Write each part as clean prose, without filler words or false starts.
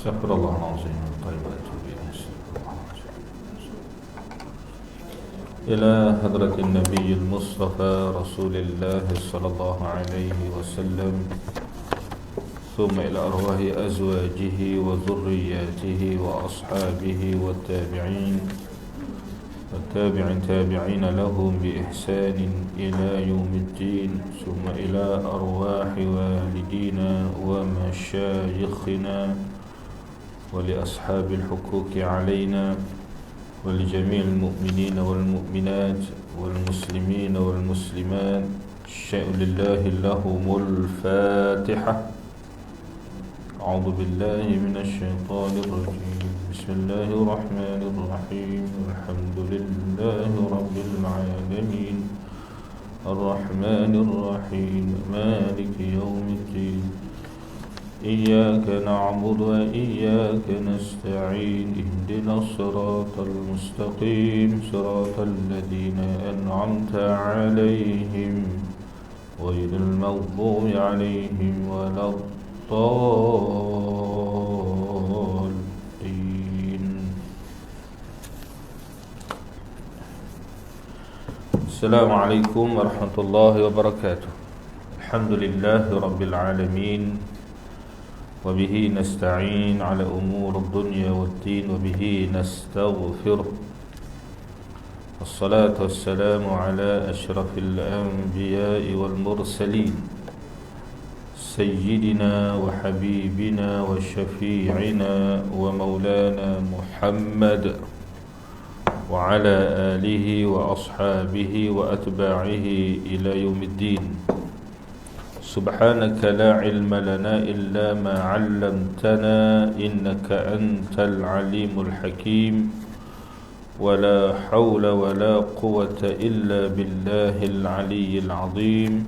استغفر الله العظيم طيب وأتوب إلى حضرة النبي المصطفى رسول الله صلى الله عليه وسلم ثم إلى أرواح أزواجه وذرياته وأصحابه والتابعين تابعين لهم بإحسان إلى يوم الدين ثم إلى أرواح والدينا ومشايخنا ولأصحاب الحقوق علينا ولجميع المؤمنين والمؤمنات والمسلمين والمسلمات الشيء لله لهم الفاتحة. أعوذ بالله من الشيطان الرجيم. بسم الله الرحمن الرحيم. الحمد لله رب العالمين الرحمن الرحيم مالك يوم الدين إياك نعبد وإياك نستعين اهدنا الصراط المستقيم صراط الذين أنعمت عليهم غير المغضوب عليهم ولا الضالين. السلام عليكم ورحمة الله وبركاته. الحمد لله رب العالمين وبه نستعين على أمور الدنيا والدين وبه نستغفره. الصلاة والسلام على أشرف الأنبياء والمرسلين سيدنا وحبيبنا وشفيعنا ومولانا محمد وعلى آله وأصحابه وأتباعه إلى يوم الدين. سبحانك لا علم لنا إلا ما علمتنا إنك أنت العليم الحكيم ولا حول ولا قوة إلا بالله العلي العظيم.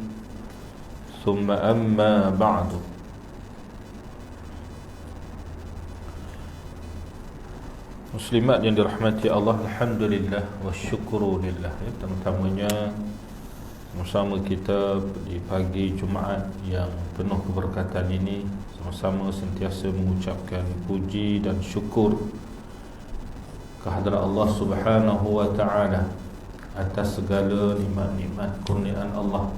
ثم أما بعد. Muslimat yang dirahmati Allah, alhamdulillah wa syukru lillah. Terutamanya sama-sama kita di pagi Jumaat yang penuh keberkatan ini, sama-sama sentiasa mengucapkan puji dan syukur kehadrat Allah Subhanahu wa taala atas segala nikmat-nikmat kurniaan Allah,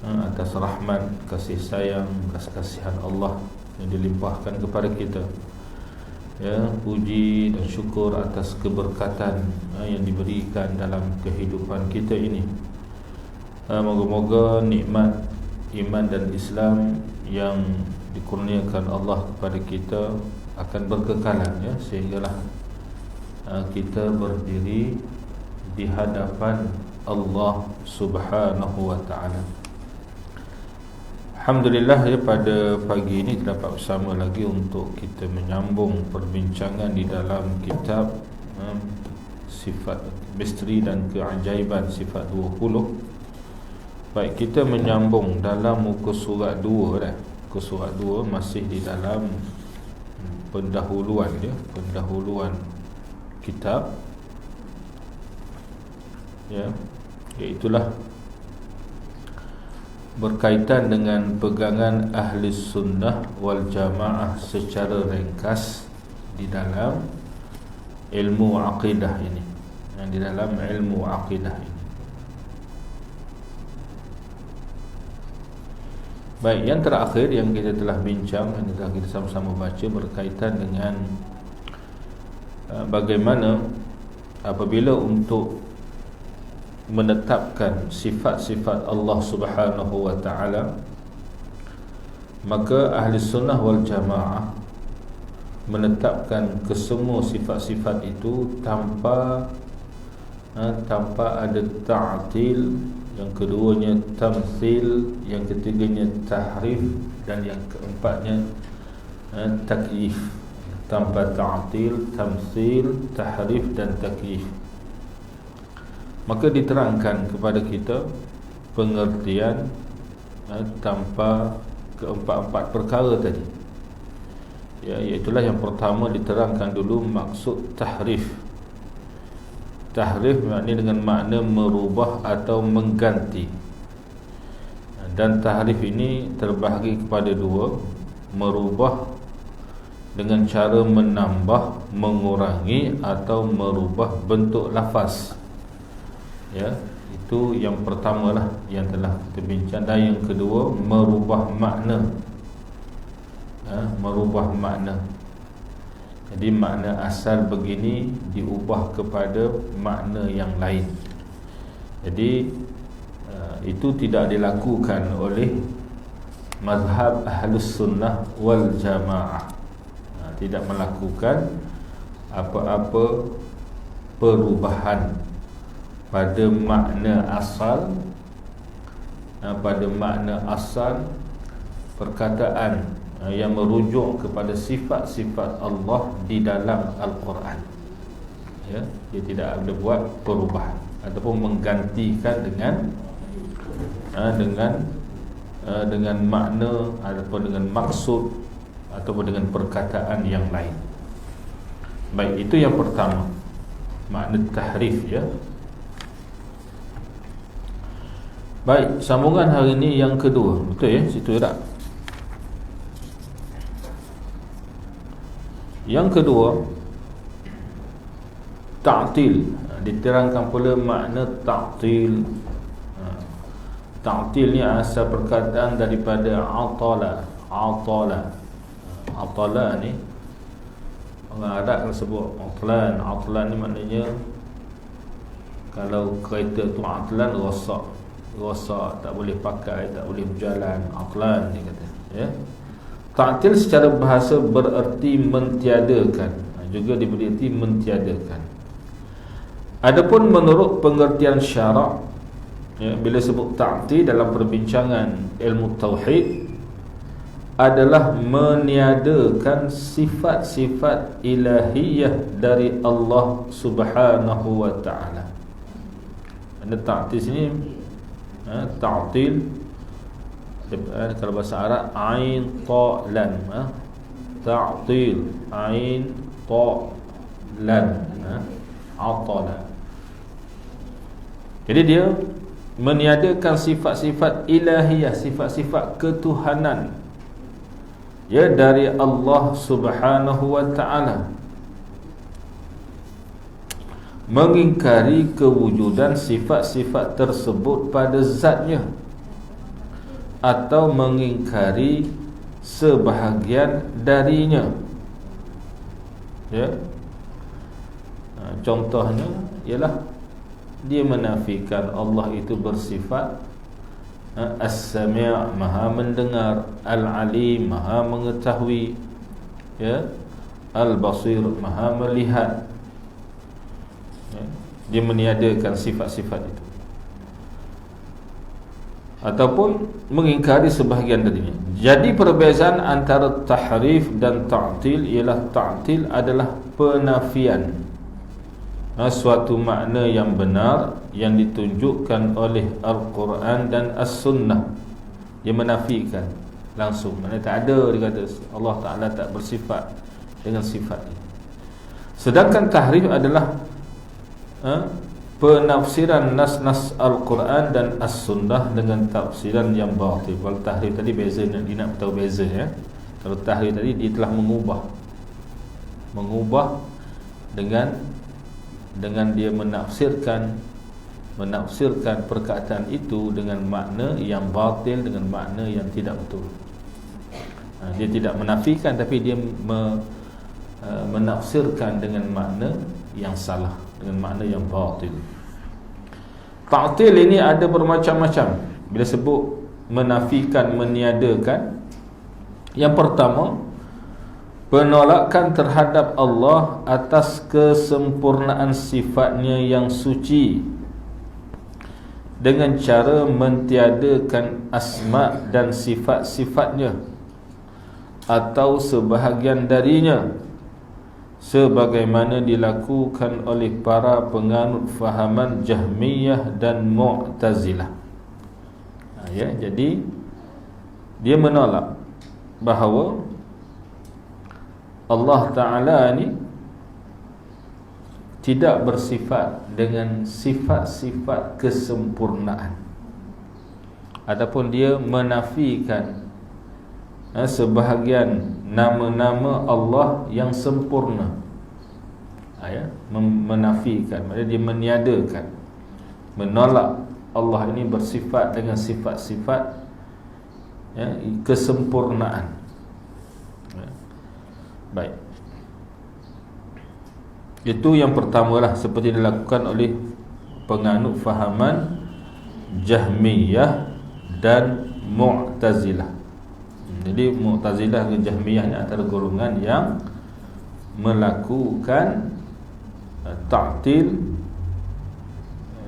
atas rahmat, kasih sayang, kasih-kasihan Allah yang dilimpahkan kepada kita. Ya, puji dan syukur atas keberkatan yang diberikan dalam kehidupan kita ini. Moga-moga nikmat iman dan Islam yang dikurniakan Allah kepada kita akan berkekalan, ya, sehinggalah kita berdiri di hadapan Allah Subhanahu wa taala. Alhamdulillah, ya, pada pagi ini kita dapat bersama lagi untuk kita menyambung perbincangan di dalam kitab Sifat Misteri dan Keajaiban Sifat 20. Baik, kita menyambung dalam muka surat 2 dah. Muka surat 2 masih di dalam pendahuluan dia, pendahuluan kitab, ya, iaitulah berkaitan dengan pegangan ahli sunnah wal jamaah secara ringkas di dalam ilmu aqidah ini, di dalam ilmu aqidah ini. Baik, yang terakhir yang kita telah bincang, yang telah kita sama-sama baca berkaitan dengan bagaimana apabila untuk menetapkan sifat-sifat Allah Subhanahu wa taala, maka ahli sunnah wal jamaah menetapkan kesemua sifat-sifat itu tanpa ada ta'til, yang keduanya tamthil, yang ketiganya tahrif, dan yang keempatnya takyif. Tanpa ta'til, tamthil, tahrif dan takyif. Maka diterangkan kepada kita pengertian tanpa keempat-empat perkara tadi, ya, iaitulah yang pertama diterangkan dulu maksud tahrif. Tahrif maknanya dengan makna merubah atau mengganti. Dan tahrif ini terbahagi kepada dua, merubah dengan cara menambah, mengurangi atau merubah bentuk lafaz. Ya, itu yang pertamalah yang telah kita bincang. Dan yang kedua, merubah makna. Merubah makna. Jadi makna asal begini diubah kepada makna yang lain. Jadi itu tidak dilakukan oleh mazhab Ahlus Sunnah wal Jamaah. Tidak melakukan apa-apa perubahan pada makna asal, pada makna asal perkataan yang merujuk kepada sifat-sifat Allah di dalam Al-Quran. Ya, dia tidak ada buat perubahan ataupun menggantikan dengan makna ataupun dengan maksud ataupun dengan perkataan yang lain. Baik, itu yang pertama, makna tahrif, ya. Baik, sambungan hari ini yang kedua. Betul ya, situ tak? Yang kedua, ta'til. Diterangkan pula makna ta'til. Ta'til ni asal perkataan daripada atala. Atala ni orang Arab kalau sebut atlan. Atlan ni maknanya kalau kereta tu atlan, rosak, tak boleh pakai, tak boleh berjalan. Atlan dia kata, ya. Ta'til secara bahasa bererti mentiadakan, juga diberi erti mentiadakan. Adapun menurut pengertian syarak, ya, bila sebut ta'til dalam perbincangan ilmu tauhid adalah meniadakan sifat-sifat ilahiyah dari Allah Subhanahu wa ta'ala. Ada ta'til sini, ta'til kalau bahasa Arab ain ta lam, ta'til ain ta lam, atala. Jadi dia meniadakan sifat-sifat ilahiyah, sifat-sifat ketuhanan, ya, dari Allah Subhanahu wa ta'ala, mengingkari kewujudan sifat-sifat tersebut pada zatnya, atau mengingkari sebahagian darinya, ya. Contohnya ialah dia menafikan Allah itu bersifat As-Sami', maha mendengar, Al-Alim, maha mengetahui, ya, Al-Basir, maha melihat, ya. Dia meniadakan sifat-sifat itu ataupun mengingkari sebahagian darinya. Jadi perbezaan antara tahrif dan ta'til ialah ta'til adalah penafian suatu makna yang benar yang ditunjukkan oleh Al-Quran dan As-Sunnah. Dia menafikan langsung, maknanya tak ada, dia kata Allah Ta'ala tak bersifat dengan sifat ini. Sedangkan tahrif adalah penafsiran nas-nas Al-Quran dan As-Sunnah dengan tafsiran yang batil. Kalau tahrif tadi beza, dia nak tahu beza, ya. Kalau tahrif tadi dia telah mengubah dengan dia menafsirkan perkataan itu dengan makna yang batil, dengan makna yang tidak betul. Dia tidak menafikan, tapi dia menafsirkan dengan makna yang salah, dengan makna yang batil. Ta'til ini ada bermacam-macam. Bila sebut menafikan, meniadakan, yang pertama, penolakan terhadap Allah atas kesempurnaan sifatnya yang suci dengan cara mentiadakan asma dan sifat-sifatnya atau sebahagian darinya, sebagaimana dilakukan oleh para penganut fahaman Jahmiyah dan Mu'tazilah. Ya, jadi dia menolak bahawa Allah Ta'ala ni tidak bersifat dengan sifat-sifat kesempurnaan. Adapun dia menafikan sebahagian nama-nama Allah yang sempurna. Menafikan, maksudnya dia meniadakan, menolak Allah ini bersifat dengan sifat-sifat kesempurnaan. Baik, itu yang pertamalah, seperti dilakukan oleh penganut fahaman Jahmiyah dan Mu'tazilah. Jadi Mu'tazilah dan Jahmiyah ni antara golongan yang melakukan ta'til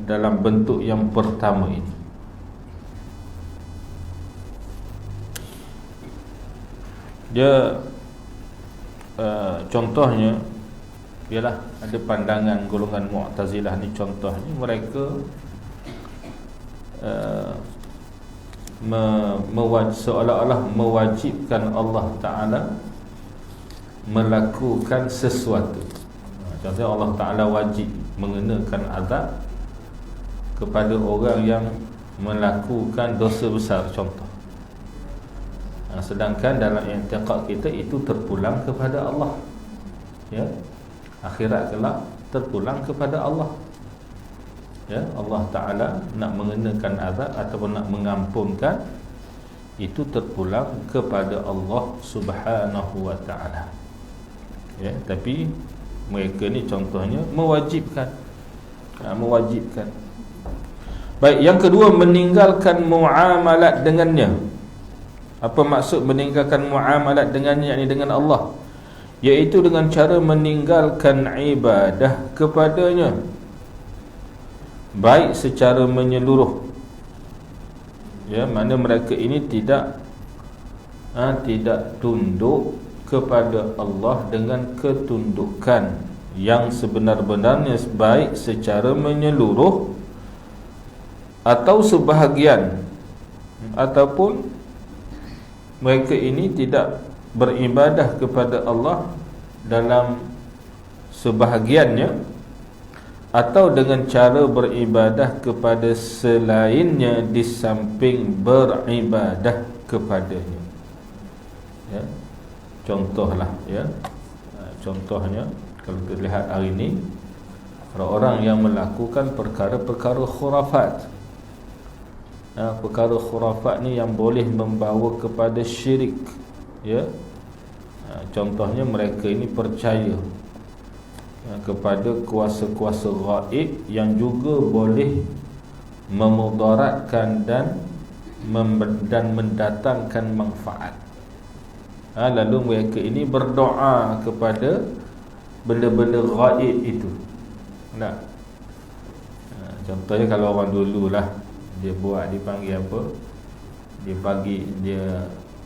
dalam bentuk yang pertama ini. Dia contohnya ialah ada pandangan golongan Mu'tazilah ni, contohnya mereka seolah-olah mewajibkan Allah Ta'ala melakukan sesuatu. Contohnya Allah Ta'ala wajib mengenakan azab kepada orang yang melakukan dosa besar, contoh. Sedangkan dalam i'tiqad kita itu terpulang kepada Allah, ya, akhirat kelak terpulang kepada Allah, ya. Allah Ta'ala nak mengenakan azab ataupun nak mengampunkan, itu terpulang kepada Allah Subhanahu wa Ta'ala, ya. Tapi mereka ni contohnya mewajibkan. Baik, yang kedua, meninggalkan muamalat dengannya. Apa maksud meninggalkan muamalat dengannya, yakni dengan Allah? Iaitu dengan cara meninggalkan ibadah kepadanya, baik secara menyeluruh, ya, mana mereka ini tidak tunduk kepada Allah dengan ketundukan yang sebenar-benarnya, baik secara menyeluruh atau sebahagian, ataupun mereka ini tidak beribadah kepada Allah dalam sebahagiannya, atau dengan cara beribadah kepada selainnya di samping beribadah kepadanya, ya. Contohlah, ya, contohnya kalau kita lihat hari ini, orang-orang yang melakukan perkara-perkara khurafat. Perkara khurafat ni yang boleh membawa kepada syirik, ya. Contohnya mereka ini percaya kepada kuasa-kuasa gaib yang juga boleh memudaratkan dan mendatangkan manfaat. Lalu mereka ini berdoa kepada benda-benda gaib itu. Nah, contohnya kalau orang dulu lah, dia buat, dipanggil apa, dia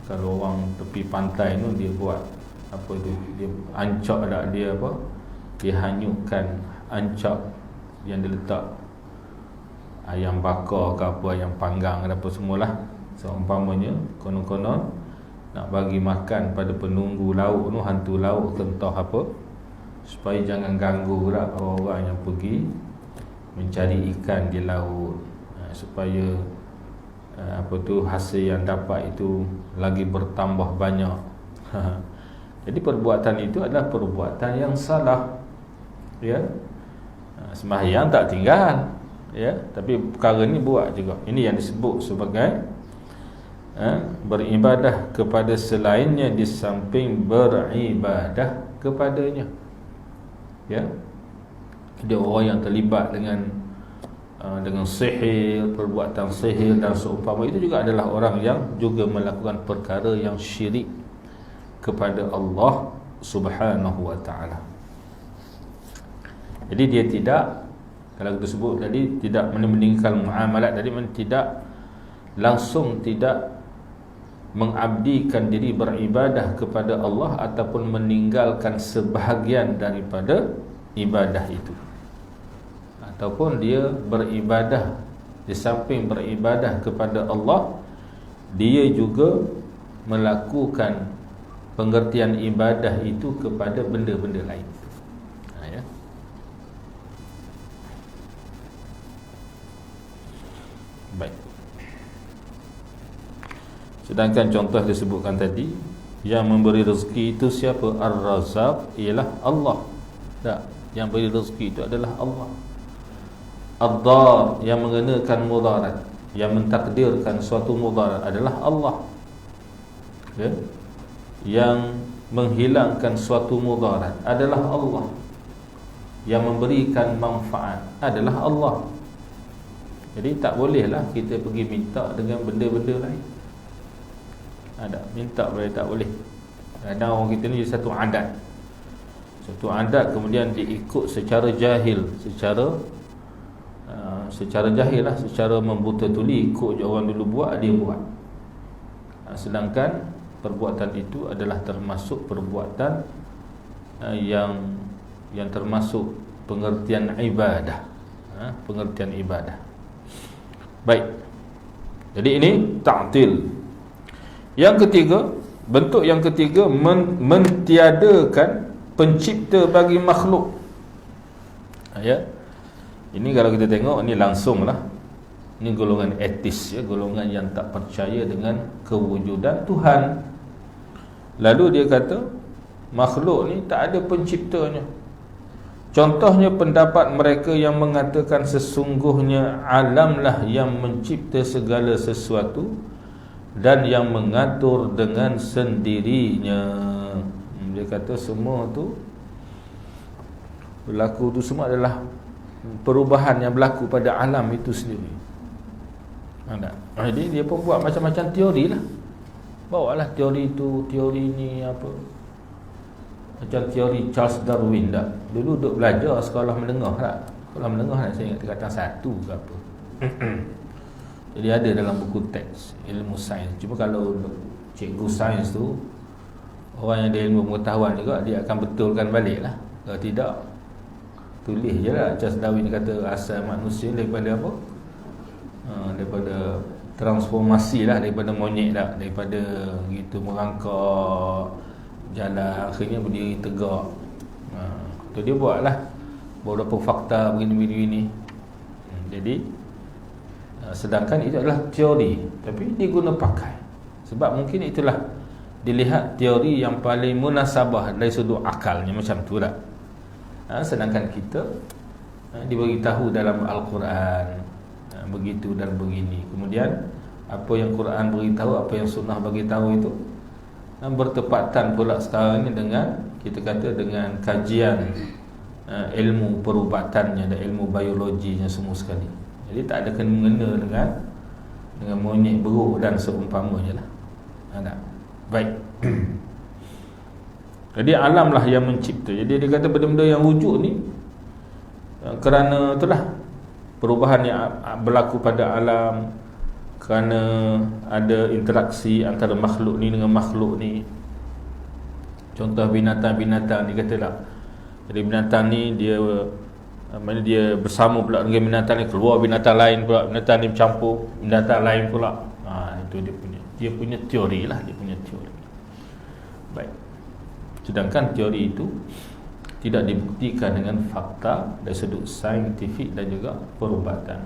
kalau orang tepi pantai tu, dia buat apa tu, dia ancak dah, dia apa, dia hanyutkan ancak yang dia letak ayam bakar ke apa, ayam panggang ke apa semualah. Seumpamanya konon-konon nak bagi makan pada penunggu laut tu, hantu laut ke entah apa, supaya jangan ganggu pula orang-orang yang pergi mencari ikan di laut, supaya apa tu, hasil yang dapat itu lagi bertambah banyak. Jadi perbuatan itu adalah perbuatan yang salah, ya. Sembahyang tak tinggal, ya, tapi perkara ni buat juga. Ini yang disebut sebagai beribadah kepada selainnya di samping beribadah kepadanya, ya. Dia orang yang terlibat dengan sihir, perbuatan sihir dan seumpama itu juga adalah orang yang juga melakukan perkara yang syirik kepada Allah Subhanahu wa Ta'ala. Jadi dia tidak, kalau kita sebut tadi, tidak meninggalkan muamalat tadi, tidak langsung tidak mengabdikan diri beribadah kepada Allah ataupun meninggalkan sebahagian daripada ibadah itu, ataupun dia beribadah, di samping beribadah kepada Allah, dia juga melakukan pengertian ibadah itu kepada benda-benda lain, ya. Baik. Sedangkan contoh disebutkan tadi, Yang memberi rezeki itu siapa? Ar-Razzaq ialah Allah. Tak, yang beri rezeki itu adalah Allah. Ad-Dar, yang mengenakan mudarat, yang mentakdirkan suatu mudarat adalah Allah. Ya? Yang menghilangkan suatu mudarat adalah Allah. Yang memberikan manfaat adalah Allah. Jadi tak bolehlah kita pergi minta dengan benda-benda lain. Ada minta boleh, tak boleh. Kadang orang kita ni satu adat. Satu adat kemudian diikut secara jahil, secara jahil lah, secara membuta tuli, ikut je orang dulu buat, dia buat. Sedangkan perbuatan itu adalah termasuk perbuatan yang termasuk pengertian ibadah. Pengertian ibadah. Baik. Jadi ini ta'til. Yang ketiga, bentuk yang ketiga, mentiadakan pencipta bagi makhluk. Ya. Ini kalau kita tengok, ini langsunglah, ini golongan etis, ya, golongan yang tak percaya dengan kewujudan Tuhan. Lalu dia kata makhluk ni tak ada penciptanya. Contohnya pendapat mereka yang mengatakan sesungguhnya alamlah yang mencipta segala sesuatu dan yang mengatur dengan sendirinya. Dia kata semua tu berlaku tu semua adalah perubahan yang berlaku pada alam itu sendiri. Jadi dia pun buat macam-macam teori lah. Bawalah teori tu, teori ni apa, macam teori Charles Darwin dah. Dulu duk belajar sekolah menengah tak? Sekolah menengah tak, saya ingat tingkatan 1 ke apa. Jadi ada dalam buku teks ilmu sains. Cuma kalau cikgu sains tu orang yang ada ilmu pengetahuan juga, dia akan betulkan balik lah. Kalau tidak, tulis je lah. Charles Darwin kata asal manusia daripada apa? Daripada transformasi lah, daripada monyet lah, daripada gitu merangkak jalan, akhirnya berdiri tegak. Tu dia buat lah beberapa fakta begini-begini. Jadi sedangkan itu adalah teori, tapi diguna pakai. Sebab mungkin itulah dilihat teori yang paling munasabah dari sudut akalnya, macam tu lah. Sedangkan kita diberitahu dalam Al-Quran begitu dan begini. Kemudian apa yang Quran beritahu, apa yang sunnah beritahu itu bertepatan pula sekarang ini dengan, kita kata, dengan kajian ilmu perubatannya dan ilmu biologinya semua sekali. Jadi tak ada kena-mengena dengan monyet beruk dan seumpamanya lah. Baik. Jadi alamlah yang mencipta. Jadi dia kata benda-benda yang wujud ni kerana itulah perubahan yang berlaku pada alam, kerana ada interaksi antara makhluk ni dengan makhluk ni. Contoh binatang-binatang ni katalah. Jadi binatang ni dia bersama pula dengan binatang ni, keluar binatang lain pula, binatang ni bercampur binatang lain pula. Itu dia punya teori lah, dia punya teori. Baik. Sedangkan teori itu tidak dibuktikan dengan fakta dari sudut saintifik dan juga perubatan.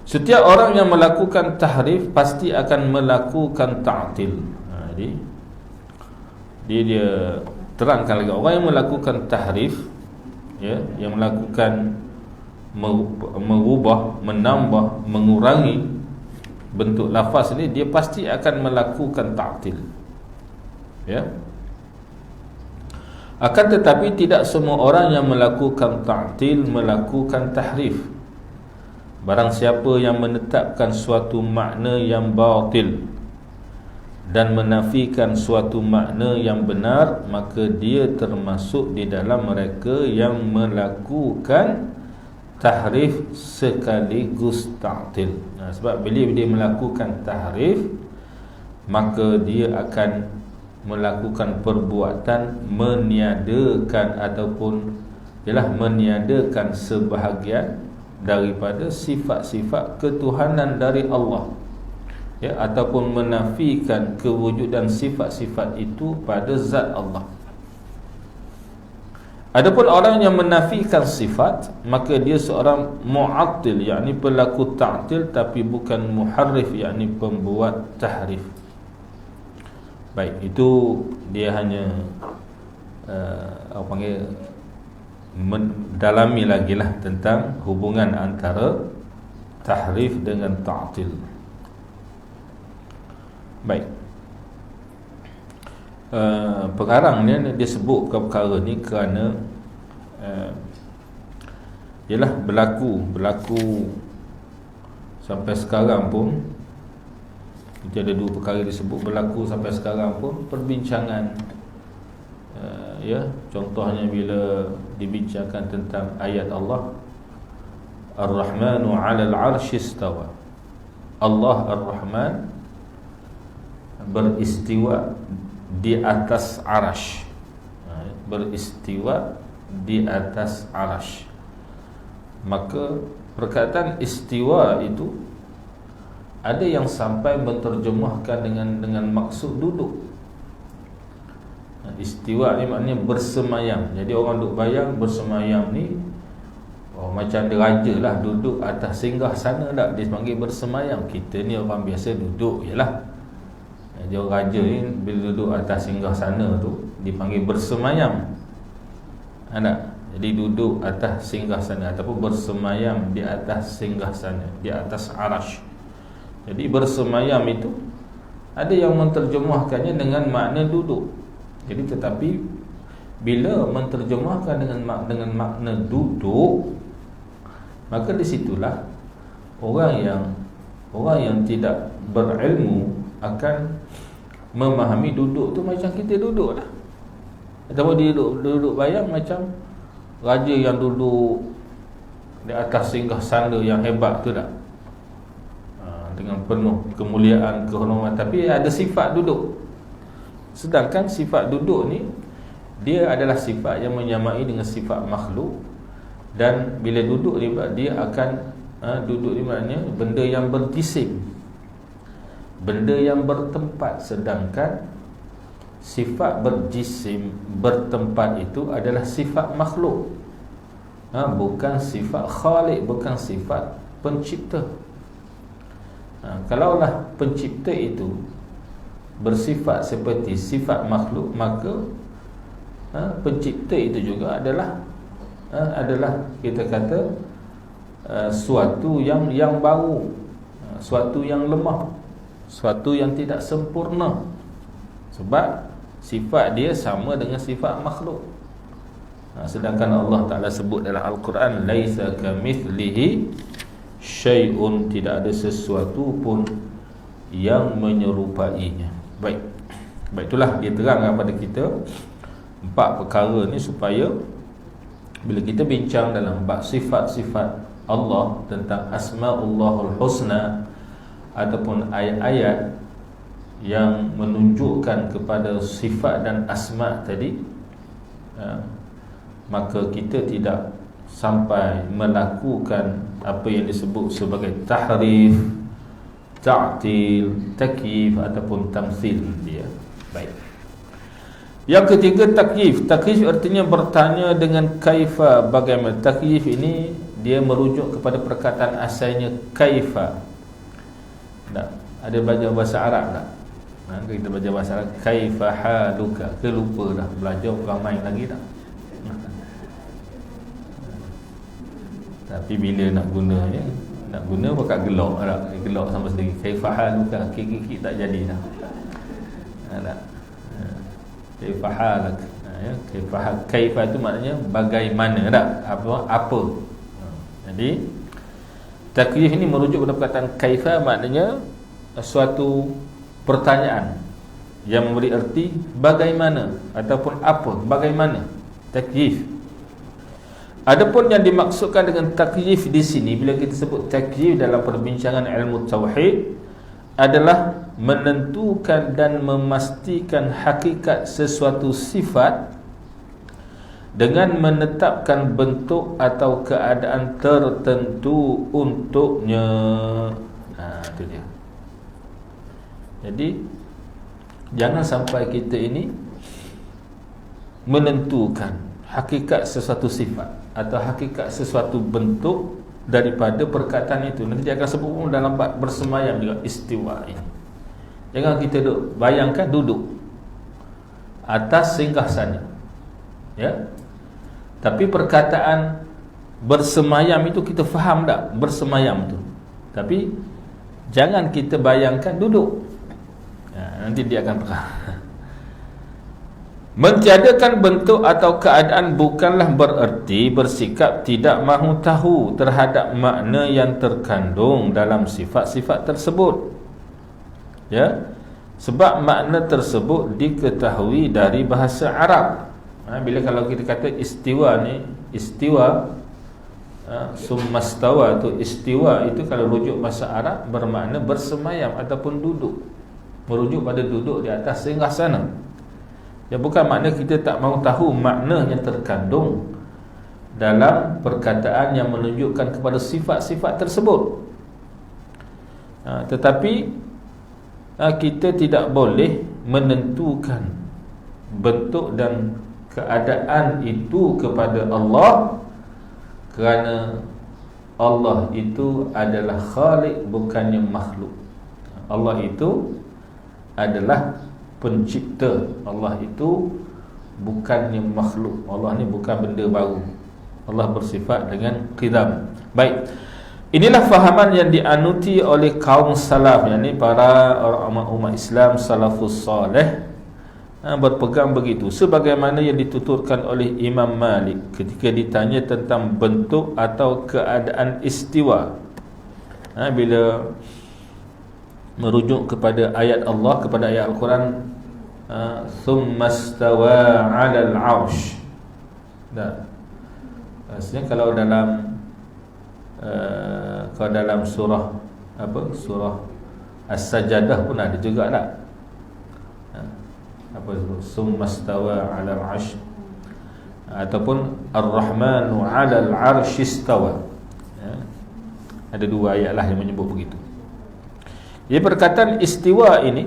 Setiap orang yang melakukan tahrif pasti akan melakukan ta'til. Jadi dia terangkan lagi, orang yang melakukan tahrif, ya, yang melakukan merubah, menambah, mengurangi bentuk lafaz ini, dia pasti akan melakukan ta'til. Ya. Akan tetapi tidak semua orang yang melakukan ta'til melakukan tahrif. Barang siapa yang menetapkan suatu makna yang batil dan menafikan suatu makna yang benar, maka dia termasuk di dalam mereka yang melakukan tahrif sekaligus ta'til. Sebab bila dia melakukan tahrif, maka dia akan melakukan perbuatan meniadakan ataupun meniadakan sebahagian daripada sifat-sifat ketuhanan dari Allah, ya, ataupun menafikan kewujudan sifat-sifat itu pada zat Allah. Adapun orang yang menafikan sifat, maka dia seorang mu'attil, yakni pelaku ta'til, tapi bukan muharrif, yakni pembuat tahrif. Baik, itu dia hanya apa panggil, mendalami lagi lah tentang hubungan antara tahrif dengan ta'til. Baik, pengarang dia sebut perkara ni kerana ialah berlaku sampai sekarang pun. Kita ada dua perkara disebut berlaku sampai sekarang pun, perbincangan, ya, contohnya bila dibincangkan tentang ayat Allah Ar-Rahmanu 'alal 'arsy istawa. Allah Ar-Rahman beristiwa di atas arasy. Beristiwa di atas arasy. Maka perkataan istiwa itu ada yang sampai menterjemahkan dengan maksud duduk. Istiwa ni maknanya bersemayam. Jadi orang duk bayang bersemayam ni, macam dia raja lah, duduk atas singgah sana tak, dia panggil bersemayam. Kita ni orang biasa duduk je lah. Jadi orang raja ni bila duduk atas singgah sana tu dipanggil bersemayam. Tak? Jadi duduk atas singgah sana ataupun bersemayam di atas singgah sana, di atas arasy. Jadi bersemayam itu ada yang menterjemahkannya dengan makna duduk. Jadi tetapi bila menterjemahkan dengan makna duduk, maka di situlah orang yang tidak berilmu akan memahami duduk tu macam kita duduk lah. Ataupun dia duduk bayang macam raja yang duduk di atas singgah sana yang hebat tu tak, dengan penuh kemuliaan, kehormatan, tapi ada sifat duduk. Sedangkan sifat duduk ni dia adalah sifat yang menyamai dengan sifat makhluk. Dan bila duduk ni dia akan duduk ni maknanya benda yang berjisim, benda yang bertempat. Sedangkan sifat berjisim, bertempat itu adalah sifat makhluk, bukan sifat khaliq, bukan sifat pencipta. Kalaulah pencipta itu bersifat seperti sifat makhluk, maka pencipta itu juga adalah kita kata suatu yang baru, suatu yang lemah, suatu yang tidak sempurna. Sebab sifat dia sama dengan sifat makhluk. Sedangkan Allah Ta'ala sebut dalam Al-Quran, laisa kamithlihi syai'un, tidak ada sesuatu pun yang menyerupainya. Baik, itulah dia terang kepada kita empat perkara ni supaya bila kita bincang dalam bab sifat-sifat Allah, tentang Asma'ullahul Husna ataupun ayat-ayat yang menunjukkan kepada sifat dan asma' tadi, maka kita tidak sampai melakukan apa yang disebut sebagai tahrif, ta'til, takyif ataupun tamthil dia. Baik. Yang ketiga, takyif. Takyif artinya bertanya dengan kaifa, bagaimana. Takyif ini dia merujuk kepada perkataan asalnya kaifa. Tak? Ada baca bahasa Arab tak? Kita baca bahasa Arab, kaifa haluka. Ke lupa dah, belajar bukan main lagi tak? Tapi bila nak guna pakai gelak tak? Gelak sama sendiri. Kaifa haluka, kiki tak jadi dah. Tak? Kaifa halak, ya, kaifa itu maknanya bagaimana, tak? Apa. Jadi takyif ini merujuk kepada perkataan kaifa, maknanya suatu pertanyaan yang memberi erti bagaimana ataupun apa, bagaimana. Takyif. Adapun yang dimaksudkan dengan takyif di sini, bila kita sebut takyif dalam perbincangan ilmu tauhid, adalah menentukan dan memastikan hakikat sesuatu sifat dengan menetapkan bentuk atau keadaan tertentu untuknya. Itu dia. Jadi jangan sampai kita ini menentukan hakikat sesuatu sifat atau hakikat sesuatu bentuk daripada perkataan itu. Nanti dia akan sebut dalam bab bersemayam juga, istiwa ini. Jangan kita bayangkan duduk atas singgasana, ya. Tapi perkataan bersemayam itu kita faham tak? Bersemayam tu. Tapi jangan kita bayangkan duduk. Nanti dia akan faham. Mentiadakan bentuk atau keadaan bukanlah bererti bersikap tidak mahu tahu terhadap makna yang terkandung dalam sifat-sifat tersebut. Ya, sebab makna tersebut diketahui dari bahasa Arab. Bila kalau kita kata istiwa ni, istiwa, summastawa tu, istiwa itu kalau rujuk bahasa Arab bermakna bersemayam ataupun duduk, merujuk pada duduk di atas singgasana. Ya, bukan makna kita tak mahu tahu makna yang terkandung dalam perkataan yang menunjukkan kepada sifat-sifat tersebut. Tetapi kita tidak boleh menentukan bentuk dan keadaan itu kepada Allah, kerana Allah itu adalah Khaliq, bukannya makhluk. Allah itu adalah pencipta. Allah itu bukannya makhluk. Allah ni bukan benda baru. Allah bersifat dengan qidam. Baik, inilah fahaman yang dianuti oleh kaum salaf, yakni para umat Islam salafus salih, berpegang begitu, sebagaimana yang dituturkan oleh Imam Malik ketika ditanya tentang bentuk atau keadaan istiwa. Bila merujuk kepada ayat Allah, kepada ayat Al-Quran, thumma stawa 'alal 'arsy. Maksudnya kalau dalam surah surah As-Sajdah pun ada juga tak? Thumma stawa 'alal 'arsy, ataupun Ar-Rahmanu 'alal 'arsy istawa. Ada dua ayat lah yang menyebut begitu. Jadi perkataan istiwa ini,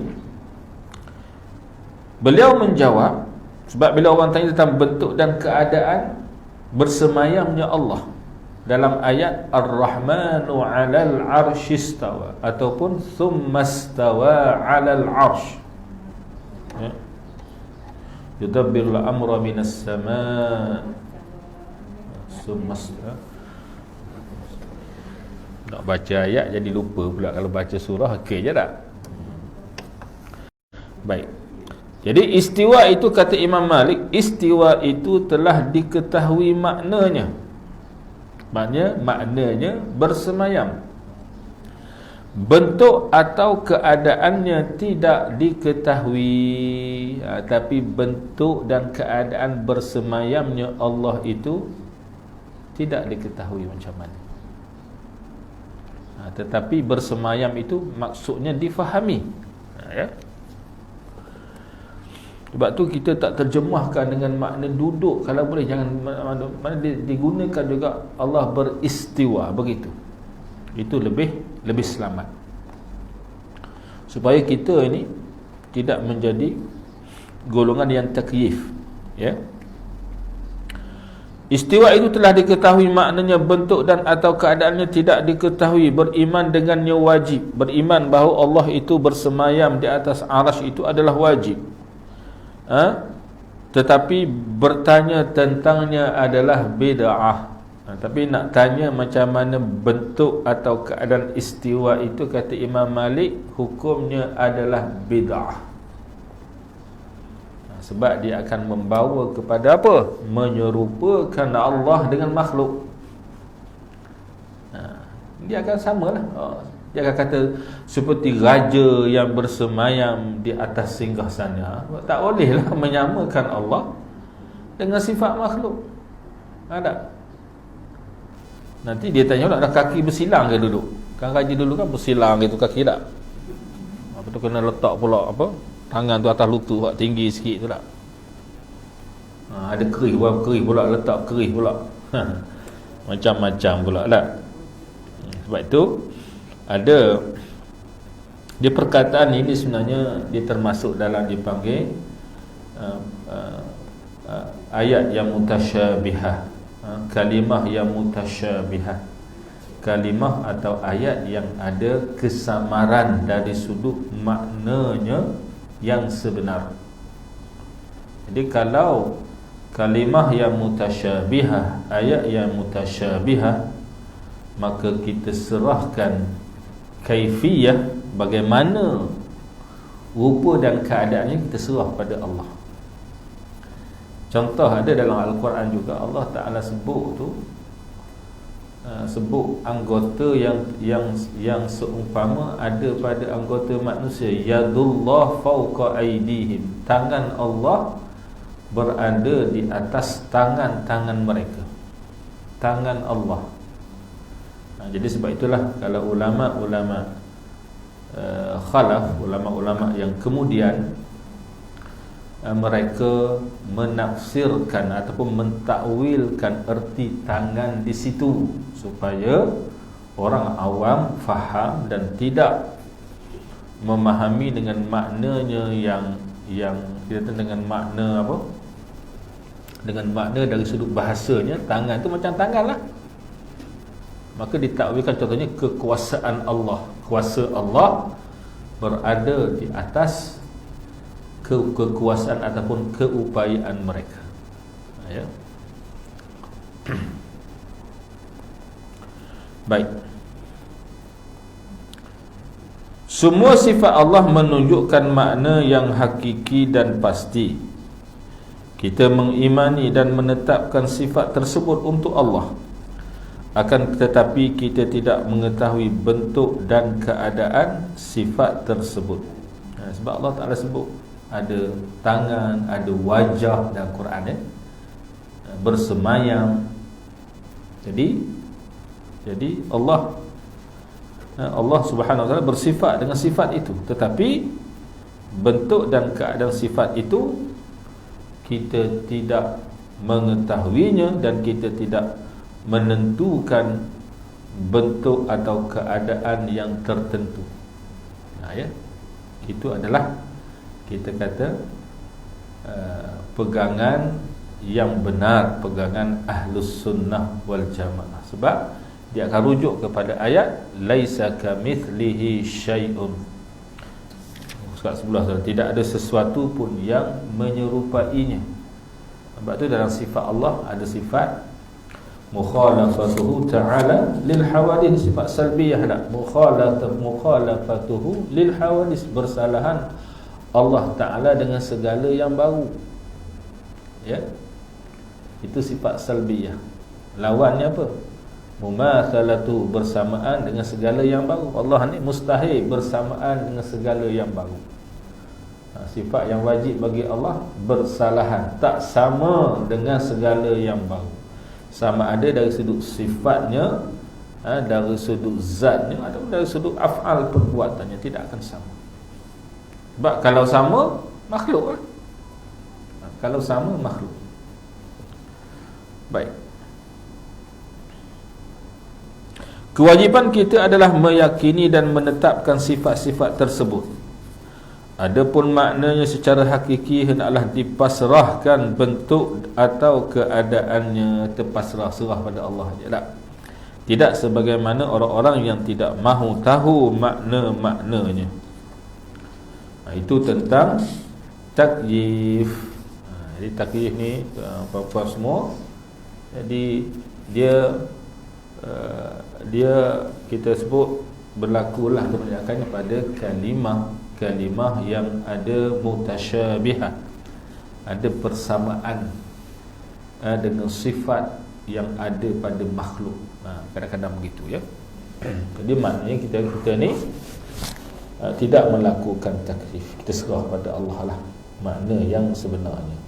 beliau menjawab, sebab bila orang tanya tentang bentuk dan keadaan bersemayamnya Allah dalam ayat Ar-Rahmanu 'alal 'arsy istawa ataupun thumma stawa 'alal 'arsy, yudabbirul amra minas sama', thumma stawa. Nak baca ayat jadi lupa pula, kalau baca surah okey je tak? Baik. Jadi istiwa itu, kata Imam Malik, istiwa itu telah diketahui maknanya. Maknanya bersemayam. Bentuk atau keadaannya tidak diketahui, tapi bentuk dan keadaan bersemayamnya Allah itu tidak diketahui macam mana. Tetapi bersemayam itu maksudnya difahami, ya. Sebab tu kita tak terjemahkan dengan makna duduk. Kalau boleh jangan, mana digunakan juga Allah beristiwa, begitu. Itu lebih selamat, supaya kita ini tidak menjadi golongan yang takyif, ya. Istiwa itu telah diketahui maknanya, bentuk dan atau keadaannya tidak diketahui. Beriman dengannya wajib. Beriman bahawa Allah itu bersemayam di atas arasy itu adalah wajib. Tetapi bertanya tentangnya adalah bid'ah. Tapi nak tanya macam mana bentuk atau keadaan istiwa itu, kata Imam Malik, hukumnya adalah bid'ah. Sebab dia akan membawa kepada apa? Menyerupakan Allah dengan makhluk. Dia akan samalah. Dia akan kata seperti raja yang bersemayam di atas singgasana. Tak bolehlah menyamakan Allah dengan sifat makhluk. Ada. Nanti dia tanya pula, dah kaki bersilang ke duduk? Kan raja dulu kan bersilang gitu kaki tak? Apa tu kena letak pula apa? Tangan tu atas lutut, buat tinggi sikit tu tak? Ada kerih, buat kerih pula, letak kerih pula. Macam-macam pula tak? Sebab itu ada dia, perkataan ini sebenarnya dia termasuk dalam dipanggil ayat yang mutasyabihah, kalimah yang mutasyabihah, kalimah atau ayat yang ada kesamaran dari sudut maknanya yang sebenar. Jadi kalau kalimah yang mutasyabihah, ayat yang mutasyabihah, maka kita serahkan kaifiyah, bagaimana rupa dan keadaannya, kita serah pada Allah. Contoh ada dalam Al-Quran juga, Allah Ta'ala sebut tu, sebut anggota yang seumpama ada pada anggota manusia. Yadullah fawqa aydihim, tangan Allah berada di atas tangan-tangan mereka. Tangan Allah. Jadi sebab itulah kalau ulama-ulama khalaf, ulama-ulama yang kemudian mereka menafsirkan ataupun mentakwilkan erti tangan di situ supaya orang awam faham dan tidak memahami dengan maknanya yang kita dengan makna apa? Dengan makna dari sudut bahasanya, tangan tu macam tangan lah. Maka ditakwilkan contohnya kekuasaan Allah. Kuasa Allah berada di atas kekuasaan ataupun keupayaan mereka. Ya. Baik. Semua sifat Allah menunjukkan makna yang hakiki dan pasti. Kita mengimani dan menetapkan sifat tersebut untuk Allah. Akan tetapi kita tidak mengetahui bentuk dan keadaan sifat tersebut. Sebab Allah Ta'ala sebut ada tangan, ada wajah dalam Quran, bersemayam. Jadi Allah Subhanahu Wa Ta'ala bersifat dengan sifat itu, tetapi bentuk dan keadaan sifat itu kita tidak mengetahuinya dan kita tidak menentukan bentuk atau keadaan yang tertentu. Ya, itu adalah kita kata pegangan yang benar, pegangan Ahlus Sunnah wal Jamaah. Sebab dia akan rujuk kepada ayat laisa kamitslihi syai'un. Surat 11, tidak ada sesuatu pun yang menyerupainya. Sebab tu dalam sifat Allah ada sifat mukhalafatuhu ta'ala lil hawadith, sifat salbiyah dah. Mukhalafatuhu lil hawadith, bersalahan Allah Ta'ala dengan segala yang baru. Ya. Itu sifat salbiyah. Lawannya apa? Mumathalatu, bersamaan dengan segala yang baru. Allah ni mustahil bersamaan dengan segala yang baru. Sifat yang wajib bagi Allah bersalahan, tak sama dengan segala yang baru. Sama ada dari sudut sifatnya, dari sudut zatnya, atau dari sudut af'al perbuatannya, tidak akan sama. Sebab kalau sama, makhluk lah. Kalau sama, makhluk. Baik. Kewajiban kita adalah meyakini dan menetapkan sifat-sifat tersebut. Adapun maknanya secara hakiki hendaklah dipasrahkan bentuk atau keadaannya, terpasrah, serah pada Allah je tak? Tidak sebagaimana orang-orang yang tidak mahu tahu makna-maknanya. Itu tentang takyif. Jadi takyif ni apa-apa semua. Jadi dia kita sebut berlakulah kebanyakannya pada kalimah yang ada mutasyabihah, ada persamaan dengan sifat yang ada pada makhluk. Kadang-kadang begitu ya. Jadi maknanya kita ni tidak melakukan takyif, kita serah pada Allah lah makna yang sebenarnya.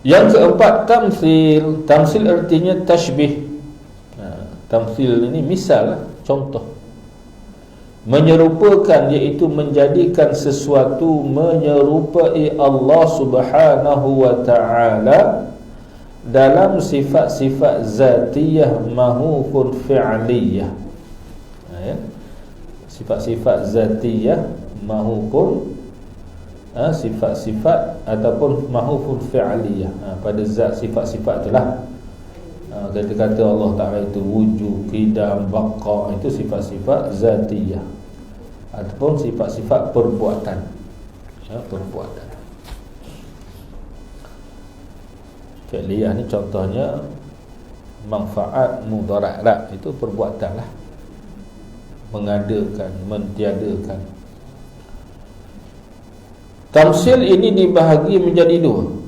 Yang keempat, tamsil. Tamsil artinya tashbih. Tamsil ini misal lah, contoh. Menyerupakan, iaitu menjadikan sesuatu menyerupai Allah Subhanahu wa ta'ala dalam sifat-sifat zatiyah mahupun fi'liyah. Sifat-sifat zatiyah mahupun sifat-sifat ataupun mahuful fi'liyah, pada zat sifat-sifat itulah. Kata-kata Allah Ta'ala itu wujud, qidam, baqa, itu sifat-sifat zatiyah ataupun sifat-sifat perbuatan, perbuatan. Fi'liyah ni contohnya manfaat, mudarat, itu perbuatan lah, mengadakan, mentiadakan. Tamsil ini dibahagi menjadi dua.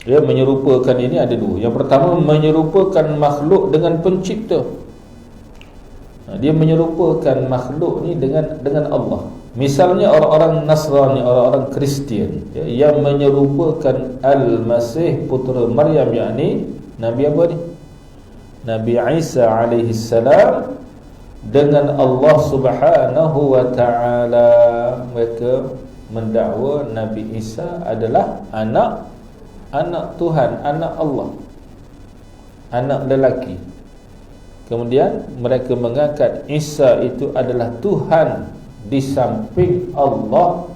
Dia menyerupakan ini ada dua. Yang pertama, menyerupakan makhluk dengan pencipta. Dia menyerupakan makhluk ni dengan Allah. Misalnya orang-orang Nasrani, orang-orang Kristian, yang menyerupakan Al-Masih putera Maryam, yakni Nabi apa ni? Nabi Isa alaihi salam dengan Allah Subhanahu wa taala. Mereka mendakwa Nabi Isa adalah anak Tuhan, anak Allah, anak lelaki. Kemudian mereka mengangkat Isa itu adalah Tuhan di samping Allah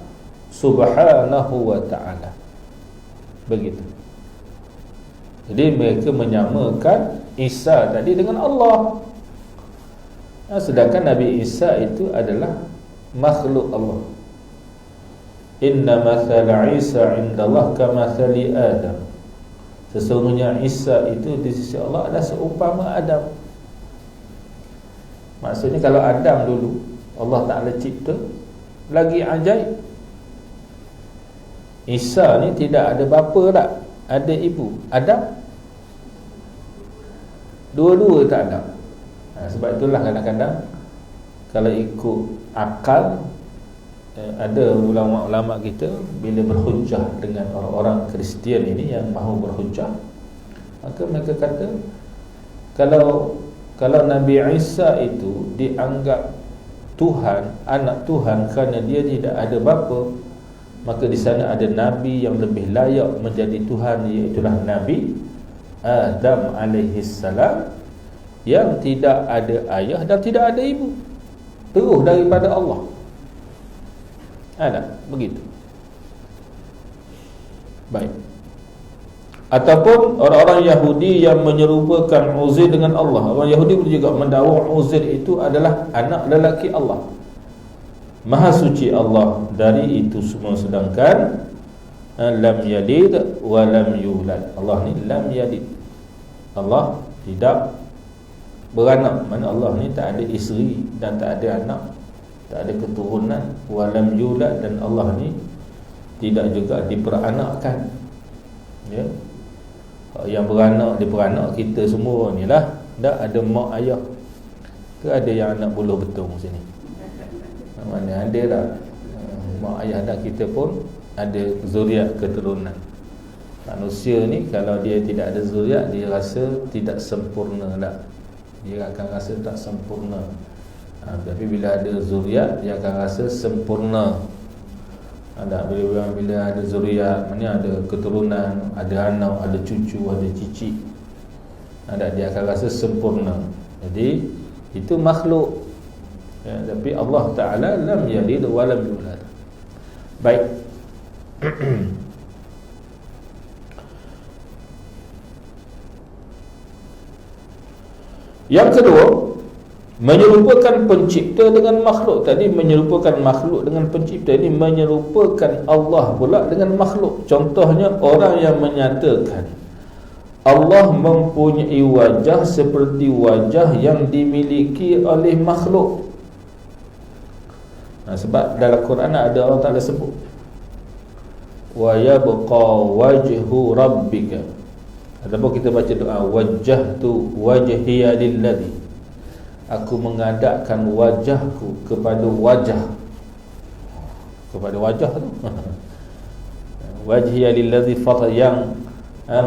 Subhanahu wa ta'ala. Begitu. Jadi mereka menyamakan Isa tadi dengan Allah. Sedangkan Nabi Isa itu adalah makhluk Allah. Inna mathala Isa indallah kamathali Adam. Sesungguhnya Isa itu di sisi Allah adalah seumpama Adam. Maksudnya kalau Adam dulu Allah Ta'ala cipta, lagi ajaib. Isa ni tidak ada bapa tak? Ada ibu. Adam dua-dua tak ada. Sebab itulah kadang-kadang kalau ikut akal, ada ulama-ulama kita bila berhujjah dengan orang-orang Kristian ini yang mahu berhujjah, maka mereka kata kalau Nabi Isa itu dianggap Tuhan, anak Tuhan kerana dia tidak ada bapa, maka di sana ada Nabi yang lebih layak menjadi Tuhan, iaitulah Nabi Adam alaihi salam, yang tidak ada ayah dan tidak ada ibu, terus daripada Allah. Ada begitu. Baik. Ataupun orang-orang Yahudi yang menyerupakan Uzair dengan Allah. Orang Yahudi juga mendakwa Uzair itu adalah anak lelaki Allah. Maha suci Allah dari itu semua, sedangkan lam yalid wa lam yulad. Allah ni lam yalid, Allah tidak beranak. Mana Allah ni tak ada isteri dan tak ada anak, tak ada keturunan. Walam yulad, dan Allah ni tidak juga diperanakkan. Ya, yang beranak, diperanak kita semua ni lah. Tak ada mak ayah ke ada yang anak buluh betung sini? Mana ada tak? Mak ayah dah, kita pun ada zuriat keturunan. Manusia ni kalau dia tidak ada zuriat, dia rasa tidak sempurna dah. Dia akan rasa tak sempurna. Tapi bila ada zuriat, dia akan rasa sempurna. Bila ada zuriat, maknanya ada keturunan, ada anak, ada cucu, ada cicit, dia akan rasa sempurna. Jadi itu makhluk, ya, tapi Allah Ta'ala lam yalid wa lam yulad. Baik. Yang kedua, menyerupakan pencipta dengan makhluk. Tadi menyerupakan makhluk dengan pencipta, ini menyerupakan Allah pula dengan makhluk. Contohnya orang yang menyatakan Allah mempunyai wajah seperti wajah yang dimiliki oleh makhluk. Sebab dalam Quran ada Allah Ta'ala sebut wa yabqa wajhu rabbika. Ataupun kita baca doa wajjahtu wajhiya lilladzi, aku mengadapkan wajahku kepada wajah tu wajhiya lilladzi fatara, yang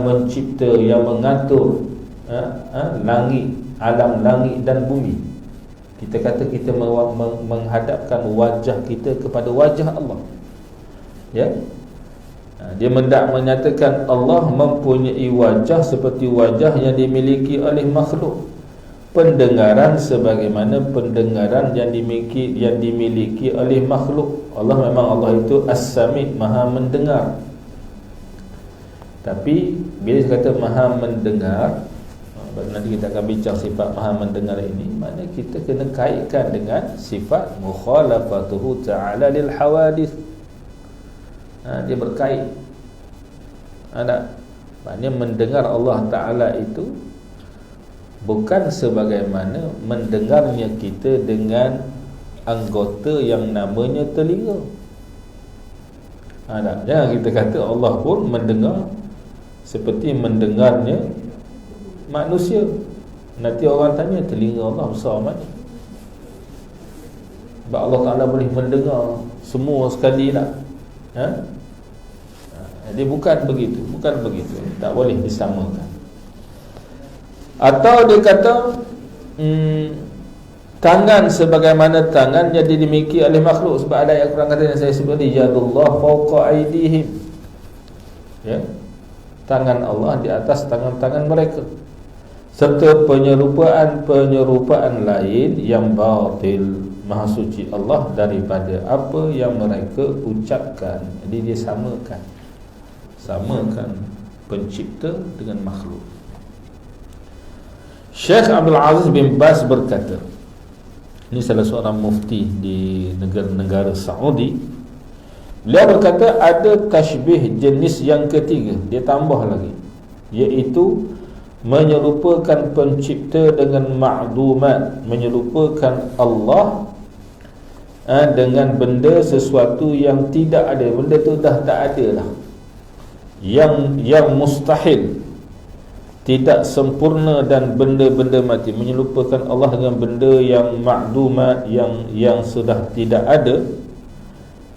mencipta, yang mengatur langit, alam langit dan bumi. Kita kata kita menghadapkan wajah kita kepada wajah Allah. Ya. Dia menyatakan Allah mempunyai wajah seperti wajah yang dimiliki oleh makhluk. pendengaran sebagaimana pendengaran yang dimiliki oleh makhluk. Allah itu As-Sami', Maha mendengar. Tapi bila saya kata Maha mendengar, nanti kita akan bincang sifat Maha mendengar ini, maknanya kita kena kaitkan dengan sifat mukhalafatuhu ta'ala lil hawadith. Dia berkait. Ada. Maknanya mendengar Allah Ta'ala itu bukan sebagaimana mendengarnya kita dengan anggota yang namanya telinga. Ada. Jangan kita kata Allah pun mendengar seperti mendengarnya manusia. Nanti orang tanya, telinga Allah besar mana? Sebab Allah Ta'ala boleh mendengar semua sekali tak? Jadi bukan begitu. Tak boleh disamakan. Atau dia kata tangan sebagaimana tangan yang dimiliki oleh makhluk. Sebab ada ayat Quran kata yang saya sebut tadi, yadullah fawqa aydihim. Ya, tangan Allah di atas tangan-tangan mereka. Serta penyerupaan lain yang batil, Maha suci Allah daripada apa yang mereka ucapkan. Jadi dia samakan pencipta dengan makhluk. Syekh Abdul Aziz bin Baz berkata, ini salah seorang mufti di negara Saudi. Beliau berkata ada tashbih jenis yang ketiga, dia tambah lagi, iaitu menyerupakan pencipta dengan ma'dumat, menyerupakan Allah dengan benda sesuatu yang tidak ada. Benda tu dah tak ada lah, yang mustahil, tidak sempurna dan benda-benda mati. Menyerupakan Allah dengan benda yang ma'dumat, yang sudah tidak ada,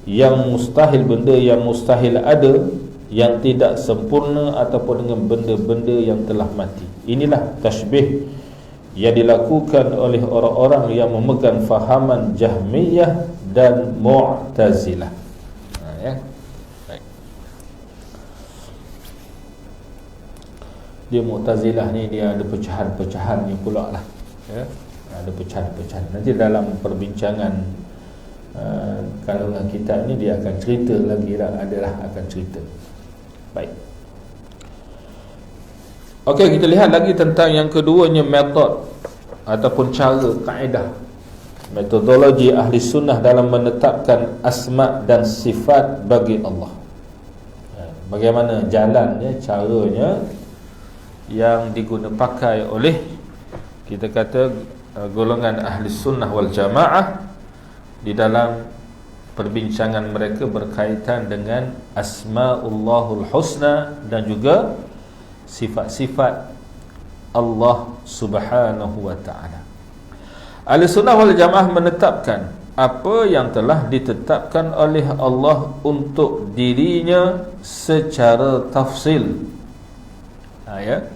yang mustahil, benda yang mustahil ada, yang tidak sempurna, ataupun dengan benda-benda yang telah mati. Inilah tashbih yang dilakukan oleh orang-orang yang memegang fahaman Jahmiyah dan Mu'tazilah. Ya. Baik. Dia Mu'tazilah ni dia ada pecahan-pecahan ni pula lah. Ya. Ada pecahan-pecahan. Nanti dalam perbincangan kandungan kitab ni dia akan cerita lagi lah, akan cerita. Baik. Okey, kita lihat lagi tentang yang keduanya, metod ataupun cara, kaedah, metodologi ahli sunnah dalam menetapkan asma dan sifat bagi Allah. Bagaimana jalannya, caranya yang pakai oleh, kita kata, golongan ahli sunnah wal jamaah di dalam perbincangan mereka berkaitan dengan Asma'ullahul Husna dan juga sifat-sifat Allah Subhanahu wa ta'ala. Ahli sunnah wal jamaah menetapkan apa yang telah ditetapkan oleh Allah untuk dirinya secara tafsil. Ya.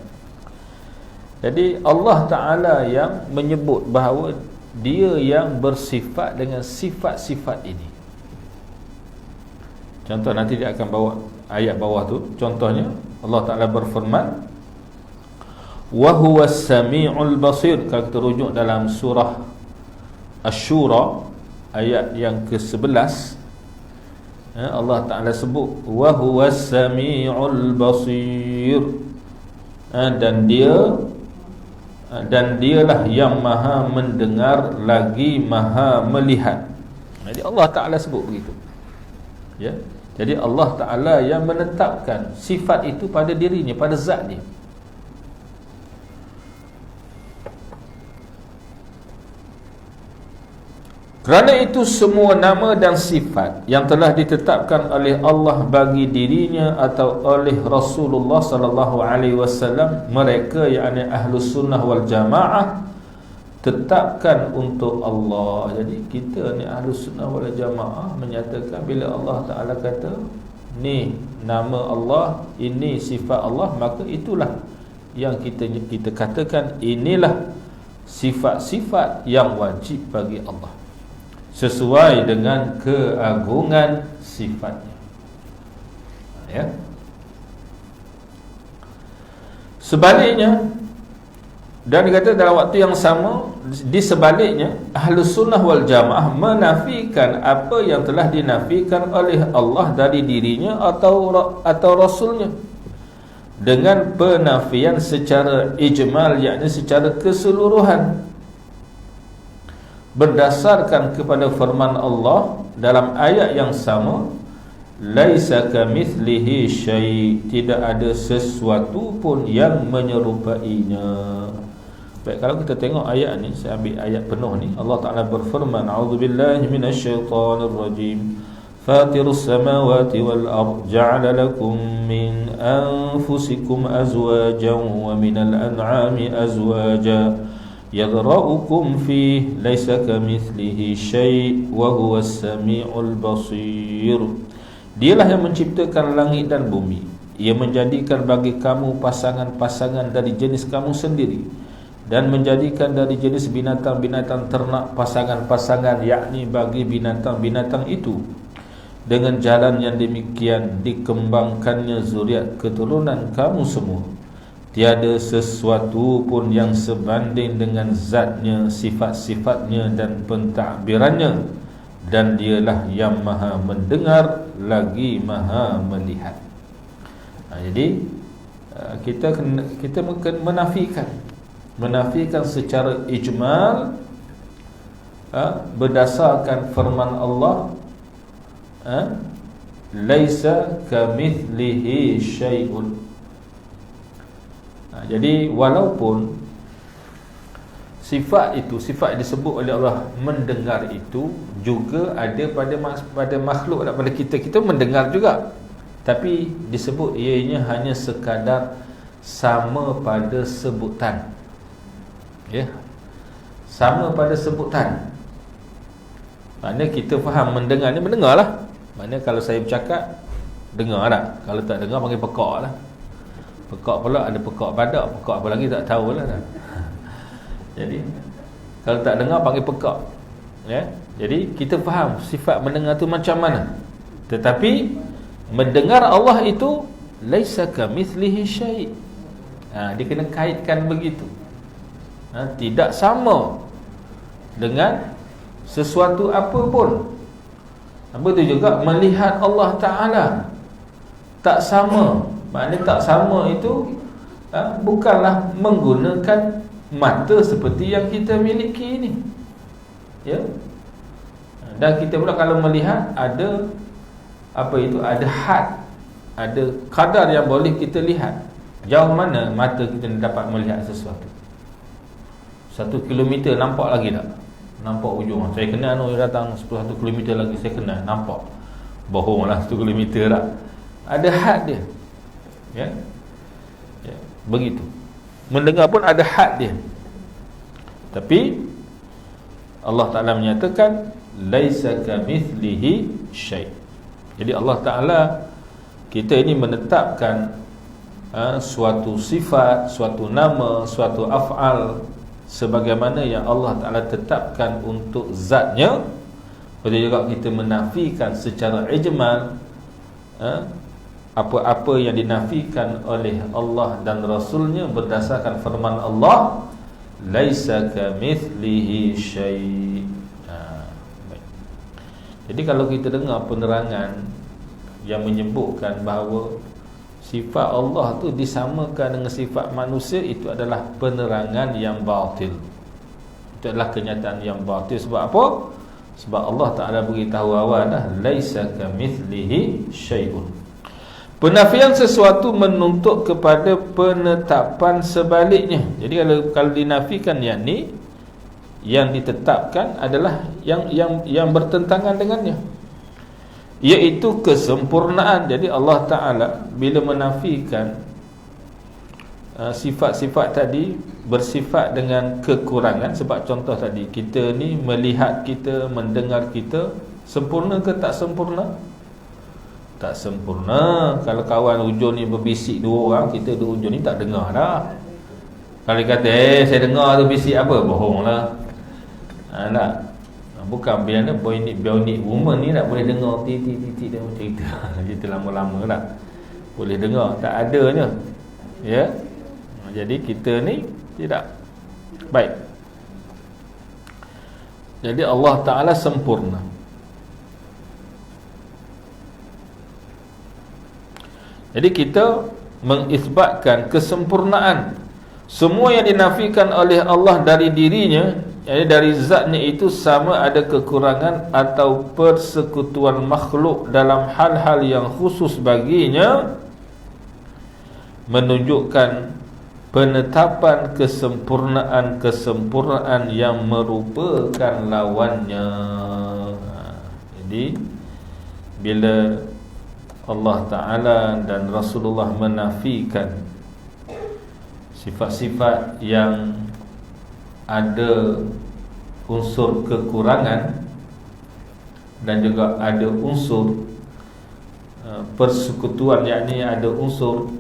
Jadi Allah Ta'ala yang menyebut bahawa Dia yang bersifat dengan sifat-sifat ini. Contoh nanti dia akan bawa ayat bawah tu. Contohnya Allah Ta'ala berfirman, wa huwas sami'ul basir. Kalau kita rujuk dalam surah Asy-Syura ayat yang ke-11, Allah Ta'ala sebut wa huwas sami'ul basir, dan dialah yang maha mendengar lagi maha melihat. Jadi Allah Ta'ala sebut begitu. Ya. Jadi Allah Ta'ala yang menetapkan sifat itu pada dirinya, pada zat dia. Kerana itu semua nama dan sifat yang telah ditetapkan oleh Allah bagi dirinya atau oleh Rasulullah sallallahu alaihi wasallam, mereka yakni Ahlus Sunnah wal Jamaah tetapkan untuk Allah. Jadi kita ni Ahlus Sunnah wal Jamaah menyatakan bila Allah Ta'ala kata ni nama Allah, ini sifat Allah, maka itulah yang kita katakan inilah sifat-sifat yang wajib bagi Allah sesuai dengan keagungan sifatnya. Ya. Sebaliknya, Dan dia kata dalam waktu yang sama, di sebaliknya, Ahlus Sunnah wal Jamaah menafikan apa yang telah dinafikan oleh Allah dari dirinya atau Rasulnya, dengan penafian secara ijmal, yakni secara keseluruhan, berdasarkan kepada firman Allah dalam ayat yang sama, laisa kamitslihi syai', tidak ada sesuatu pun yang menyerupainya. Baik, kalau kita tengok ayat ni, saya ambil ayat penuh ni. Allah Ta'ala berfirman, a'udzubillahi minasyaitonir rajim, fatirus samawati wal ard, ja'ala lakum min anfusikum azwajan wa minal an'ami azwaja yadra'ukum fih, laisa kamitslihi syai' wa huwas sami'ul basir. Dialah yang menciptakan langit dan bumi. Ia menjadikan bagi kamu pasangan-pasangan dari jenis kamu sendiri, dan menjadikan dari jenis binatang-binatang ternak pasangan-pasangan, yakni bagi binatang-binatang itu. Dengan jalan yang demikian dikembangkannya zuriat keturunan kamu semua. Tiada sesuatu pun yang sebanding dengan zatnya, sifat-sifatnya dan pentakbirannya. Dan dialah yang maha mendengar lagi maha melihat. Jadi kita menafikan secara ijmal, berdasarkan firman Allah, laisa kamitslihi syai'un. Jadi walaupun sifat itu, sifat disebut oleh Allah mendengar itu juga ada pada makhluk, pada kita mendengar juga, tapi disebut ianya hanya sekadar sama pada sebutan. Ya, sama pada sebutan. Maknanya kita faham mendengar ni mendengar lah. Maknanya kalau saya bercakap, dengar tak? Kalau tak dengar, panggil pekak lah. Pekak pula, ada pekak badak, pekak apa lagi tak tahulah kan. Jadi kalau tak dengar, panggil pekak. Ya, jadi kita faham sifat mendengar tu macam mana. Tetapi mendengar Allah itu laisa kamitslihi syai'. Dia kena kaitkan begitu. Tidak sama dengan sesuatu apa pun. Begitu juga melihat Allah Ta'ala tak sama. Maknanya tak sama itu bukanlah menggunakan mata seperti yang kita miliki ini. Ya. Dan kita pula kalau melihat ada ada had, ada kadar yang boleh kita lihat. Jauh mana mata kita dapat melihat sesuatu? 1 kilometer nampak lagi tak? Nampak ujung. Saya kenal datang 1 kilometer lagi, saya kenal, nampak. Bohonglah 1 kilometer tak. Ada had dia. Ya. Begitu. Mendengar pun ada had dia. Tapi Allah Ta'ala menyatakan laisa kamitslihi syai'. Jadi Allah Ta'ala, kita ini menetapkan suatu sifat, suatu nama, suatu af'al sebagaimana yang Allah Ta'ala tetapkan untuk zatnya. Begitu juga kita menafikan secara ijmal apa-apa yang dinafikan oleh Allah dan Rasulnya berdasarkan firman Allah, laisa kamitslihi syai'. Jadi kalau kita dengar penerangan yang menyebutkan bahawa sifat Allah tu disamakan dengan sifat manusia, itu adalah penerangan yang batil. Itu adalah kenyataan yang batil. Sebab apa? Sebab Allah Ta'ala beritahu awal dah, laisa kamitslihi syai'un. Penafian sesuatu menuntut kepada penetapan sebaliknya. Jadi kalau dinafikan yang ni, yang ditetapkan adalah yang bertentangan dengannya, iaitu kesempurnaan. Jadi Allah Ta'ala bila menafikan sifat-sifat tadi bersifat dengan kekurangan. Sebab contoh tadi, kita ni melihat kita, mendengar kita, sempurna ke tak sempurna? Tak sempurna. Kalau kawan hujung ni berbisik 2 orang, kita 2 hujung ni tak dengar dah. Kalau dia kata saya dengar tu bisik apa, bohong lah. Tak. Bukan bionic woman ni tak boleh dengar titik-titik dia cerita. Cerita lama-lama tak boleh dengar, tak adanya. Ya. Jadi kita ni tidak Baik. Jadi Allah Ta'ala sempurna. Jadi kita mengisbatkan kesempurnaan. Semua yang dinafikan oleh Allah dari dirinya, dari zatnya itu, sama ada kekurangan atau persekutuan makhluk dalam hal-hal yang khusus baginya, menunjukkan penetapan kesempurnaan yang merupakan lawannya. Jadi bila Allah Ta'ala dan Rasulullah menafikan sifat-sifat yang ada unsur kekurangan dan juga ada unsur persekutuan, yakni ada unsur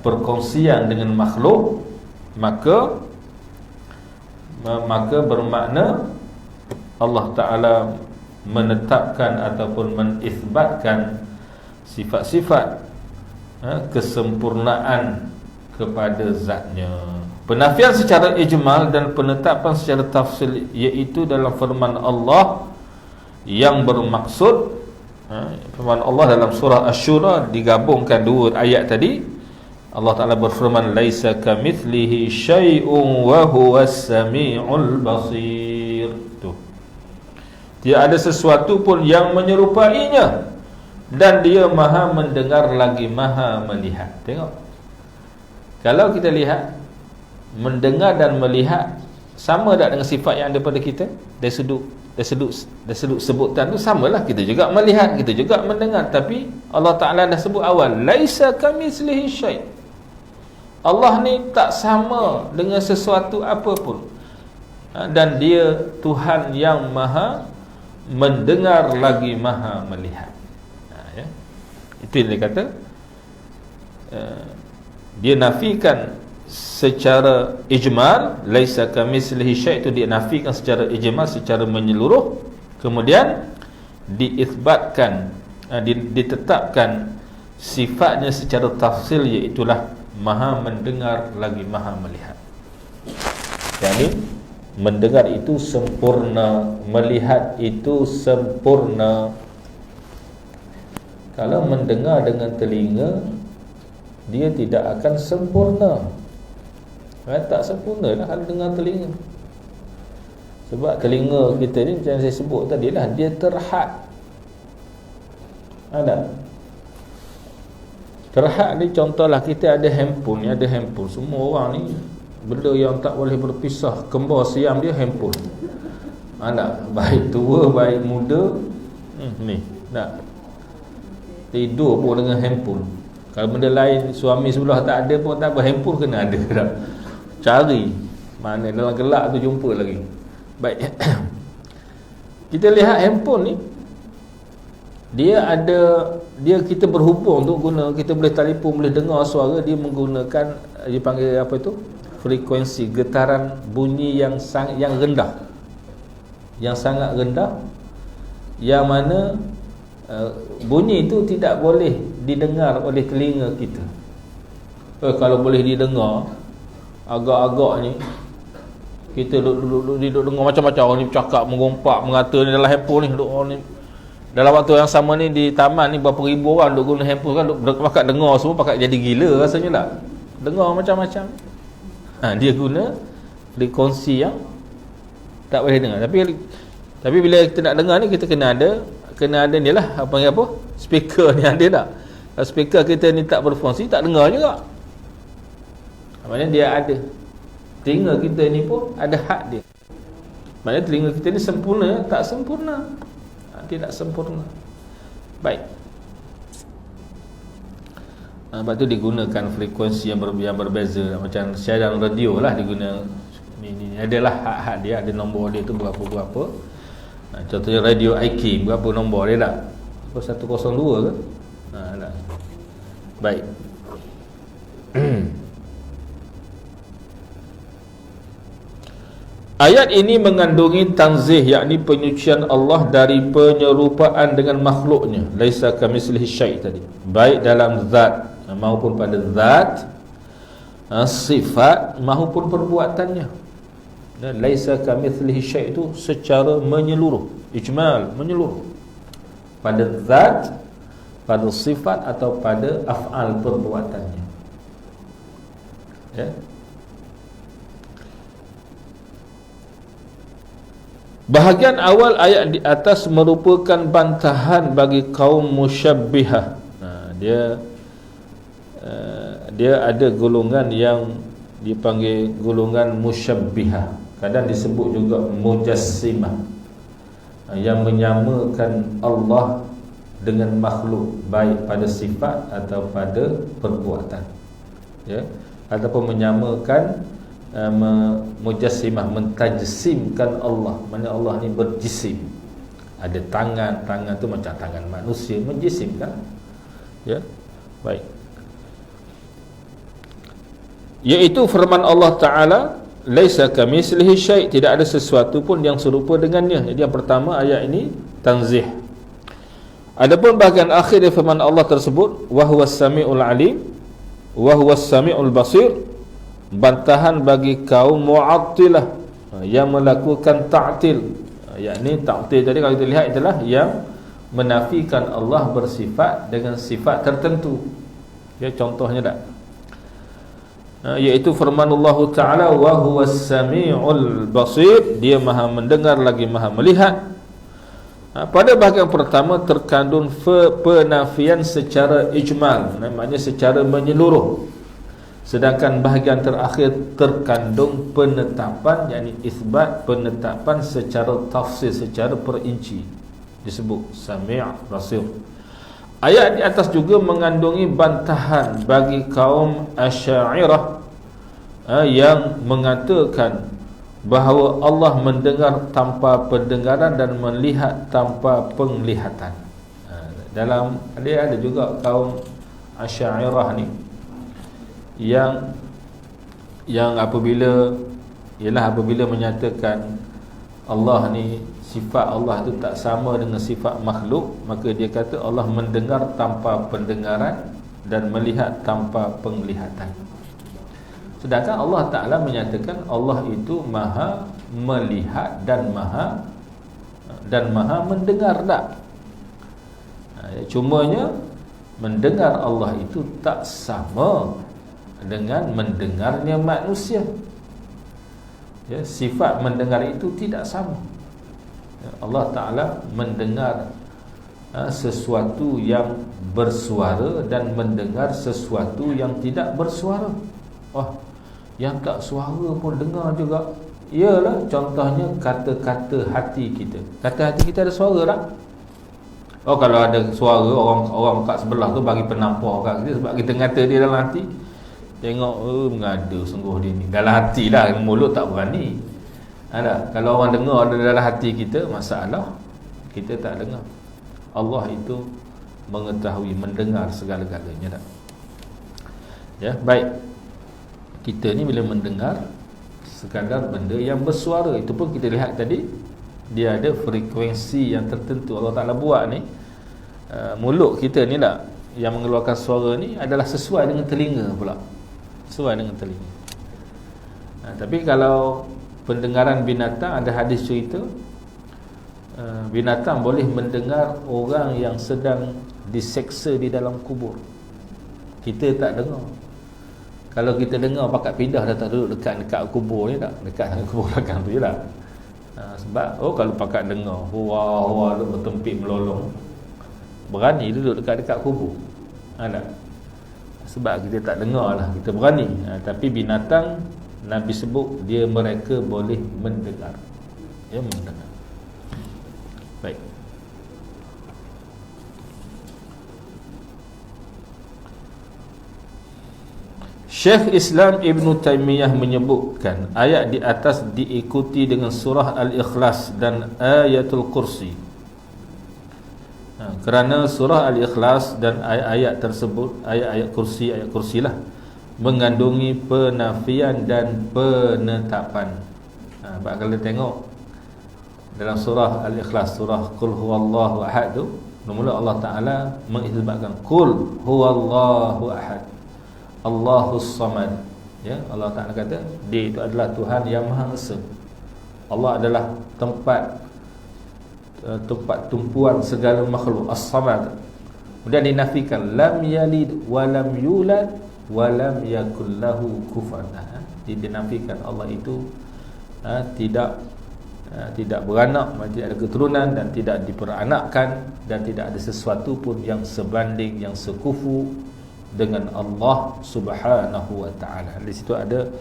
perkongsian dengan makhluk, maka bermakna Allah Ta'ala menetapkan ataupun menisbatkan sifat-sifat kesempurnaan kepada zatnya. Penafsiran secara ijmal dan penetapan secara tafsil, iaitu dalam firman Allah yang bermaksud, firman Allah dalam surah Asy-Syura digabungkan dua ayat tadi. Allah Ta'ala berfirman, laisa kamitslihi syai'un wa huwas sami'ul basir. Tuh, tidak ada sesuatu pun yang menyerupainya, dan dia maha mendengar lagi maha melihat. Tengok, kalau kita lihat, mendengar dan melihat sama tak dengan sifat yang ada pada kita? Dari sudut sebutan tu samalah. Kita juga melihat, kita juga mendengar. Tapi Allah Ta'ala dah sebut awal, laisa kamitslihi syai'. Allah ni tak sama dengan sesuatu apa pun, dan dia Tuhan yang maha mendengar lagi maha melihat. Itu yang dia kata, dia nafikan secara ijmal, laisa kamitslihi syai', itu dia nafikan secara ijmal, secara menyeluruh. Kemudian diisbatkan, ditetapkan sifatnya secara tafsil, iaitulah maha mendengar lagi maha melihat. Jadi mendengar itu sempurna, melihat itu sempurna. Kalau mendengar dengan telinga, dia tidak akan sempurna. Tak sempurna lah kalau dengar telinga. Sebab telinga kita ni, macam saya sebut tadi lah, dia terhad. Ada terhad ni, contohlah kita ada handphone ni, ada handphone. Semua orang ni, benda yang tak boleh berpisah, kembar siam dia handphone. Ada, baik tua, baik muda, ni nak tidur pun dengan handphone. Kalau benda lain, suami sebelah tak ada pun tak apa, handphone kena ada dah. Cari mana dalam gelap tu jumpa lagi. Baik. Kita lihat handphone ni, dia kita berhubung tu guna, kita boleh telefon, boleh dengar suara dia menggunakan, dia panggil apa tu, frekuensi getaran bunyi yang rendah, yang sangat rendah, yang mana bunyi itu tidak boleh didengar oleh telinga kita. Kalau boleh didengar, agak-agak ni kita duduk dengar macam-macam orang ni bercakap, mengompak, mengata ni dalam handphone ni, duduk orang ni dalam waktu yang sama ni di taman ni berapa ribu orang duduk guna handphone kan, duduk pakat dengar semua, pakat jadi gila rasanya lah, dengar macam-macam. Dia guna frekuensi yang tak boleh dengar. Tapi bila kita nak dengar ni, kita kena ada ni lah, apa panggil apa, speaker ni ada tak. Kalau speaker kita ni tak berfungsi, tak dengar juga. Maknanya dia ada, telinga kita ni pun ada hak dia. Maknanya telinga kita ni sempurna, tak sempurna, tidak sempurna. Baik. Sebab tu digunakan frekuensi yang berbeza. Macam siaran radio lah diguna ni adalah hak-hak dia, ada nombor dia tu berapa-berapa. Contohnya radio IK, berapa nombor dia tak? 102 ke? Tak. Baik. Ayat ini mengandungi tanzih, yakni penyucian Allah dari penyerupaan dengan makhluknya. Laisa kamitslihi syai' tadi, baik dalam zat maupun pada zat, sifat maupun perbuatannya. Dan laisa kamitslihi syai' itu secara menyeluruh, ijmal, menyeluruh. Pada zat, pada sifat atau pada af'al perbuatannya. Ya. Bahagian awal ayat di atas merupakan bantahan bagi kaum musyabbihah. Dia ada golongan yang dipanggil golongan musyabbihah. Kadang disebut juga mujassimah, yang menyamakan Allah dengan makhluk, baik pada sifat atau pada perbuatan. Ya, ataupun menyamakan mujassimah, mentajsimkan Allah. Mana Allah ni berjisim. Ada tangan, tangan tu macam tangan manusia, menjisimkan. Ya, baik. Iaitu firman Allah Ta'ala, laisa kamitslihi syai', tidak ada sesuatu pun yang serupa dengannya. Jadi yang pertama ayat ini tanzih. Adapun bahagian akhir dari firman Allah tersebut, wa huwas samiul alim wa huwas samiul basir, bantahan bagi kaum mu'attilah yang melakukan ta'til. Yakni ta'til tadi kalau kita lihat itulah yang menafikan Allah bersifat dengan sifat tertentu. Ya, contohnya tak? Iaitu firman Allah Ta'ala, wa huwas sami'ul basir, dia maha mendengar lagi maha melihat. Pada bahagian pertama terkandung penafian secara ijmal, maknanya secara menyeluruh. Sedangkan bahagian terakhir terkandung penetapan, yakni isbat, penetapan secara tafsir, secara perinci, disebut sami' basir. Ayat di atas juga mengandungi bantahan bagi kaum Asy'ariyah yang mengatakan bahawa Allah mendengar tanpa pendengaran dan melihat tanpa penglihatan. Dalam dia ada juga kaum Asy'ariyah ni yang apabila menyatakan Allah ni, sifat Allah itu tak sama dengan sifat makhluk, maka dia kata Allah mendengar tanpa pendengaran dan melihat tanpa penglihatan. Sedangkan Allah Ta'ala menyatakan Allah itu maha melihat dan maha mendengar tak? Cumanya mendengar Allah itu tak sama dengan mendengarnya manusia. Ya, sifat mendengar itu tidak sama. Ya, Allah Ta'ala mendengar sesuatu yang bersuara dan mendengar sesuatu yang tidak bersuara. Yang tak suara pun dengar juga. Iyalah, contohnya kata-kata hati kita. Kata hati kita ada suara tak? Kalau ada suara, orang kat sebelah tu bagi penampar kat kita sebab kita kata dia dalam hati. Tengok, mengada sungguh dia ni. Dalam hati lah, mulut tak berani. Ada. Kalau orang dengar ada dalam hati kita, masalah kita tak dengar. Allah itu mengetahui, mendengar segala-galanya tak? Ya, baik. Kita ni bila mendengar sekadar benda yang bersuara, itu pun kita lihat tadi, dia ada frekuensi yang tertentu. Allah Ta'ala buat ni, mulut kita ni lah yang mengeluarkan suara ni adalah sesuai dengan telinga pula. Sesuai dengan telinga. Tapi kalau pendengaran binatang, ada hadis cerita binatang boleh mendengar orang yang sedang diseksa di dalam kubur. Kita tak dengar. Kalau kita dengar pakat pindah, dah tak duduk dekat kubur ni tak, dekat kubur belakang tu je lah. Sebab kalau pakat dengar huwa duduk bertempik melolong, berani duduk dekat kubur. Tak? Sebab kita tak dengar lah, kita berani. Tapi binatang, Nabi sebut mereka boleh mendengar. Ya, mendengar. Baik. Syekh Islam Ibn Taymiyah menyebutkan ayat di atas diikuti dengan surah Al-Ikhlas dan ayatul Kursi. Kerana surah Al-Ikhlas dan ayat-ayat tersebut, ayat-ayat kursi lah, mengandungi penafian dan penetapan. Kalau tengok dalam surah Al-Ikhlas, surah Qul huwallahu ahad tu, mula Allah Ta'ala mengisbatkan Qul huwallahu ahad, Allahus samad. Ya, Allah Ta'ala kata dia itu adalah Tuhan yang Maha Esa. Allah adalah tempat tumpuan segala makhluk, as-samad. Kemudian dinafikan lam yalid wa lam yulad wa lam yakul lahu kufuwan ahad. Dinafikan Allah itu tidak beranak, tidak ada keturunan dan tidak diperanakkan, dan tidak ada sesuatu pun yang sebanding, yang sekufu dengan Allah Subhanahu wa taala. Di situ ada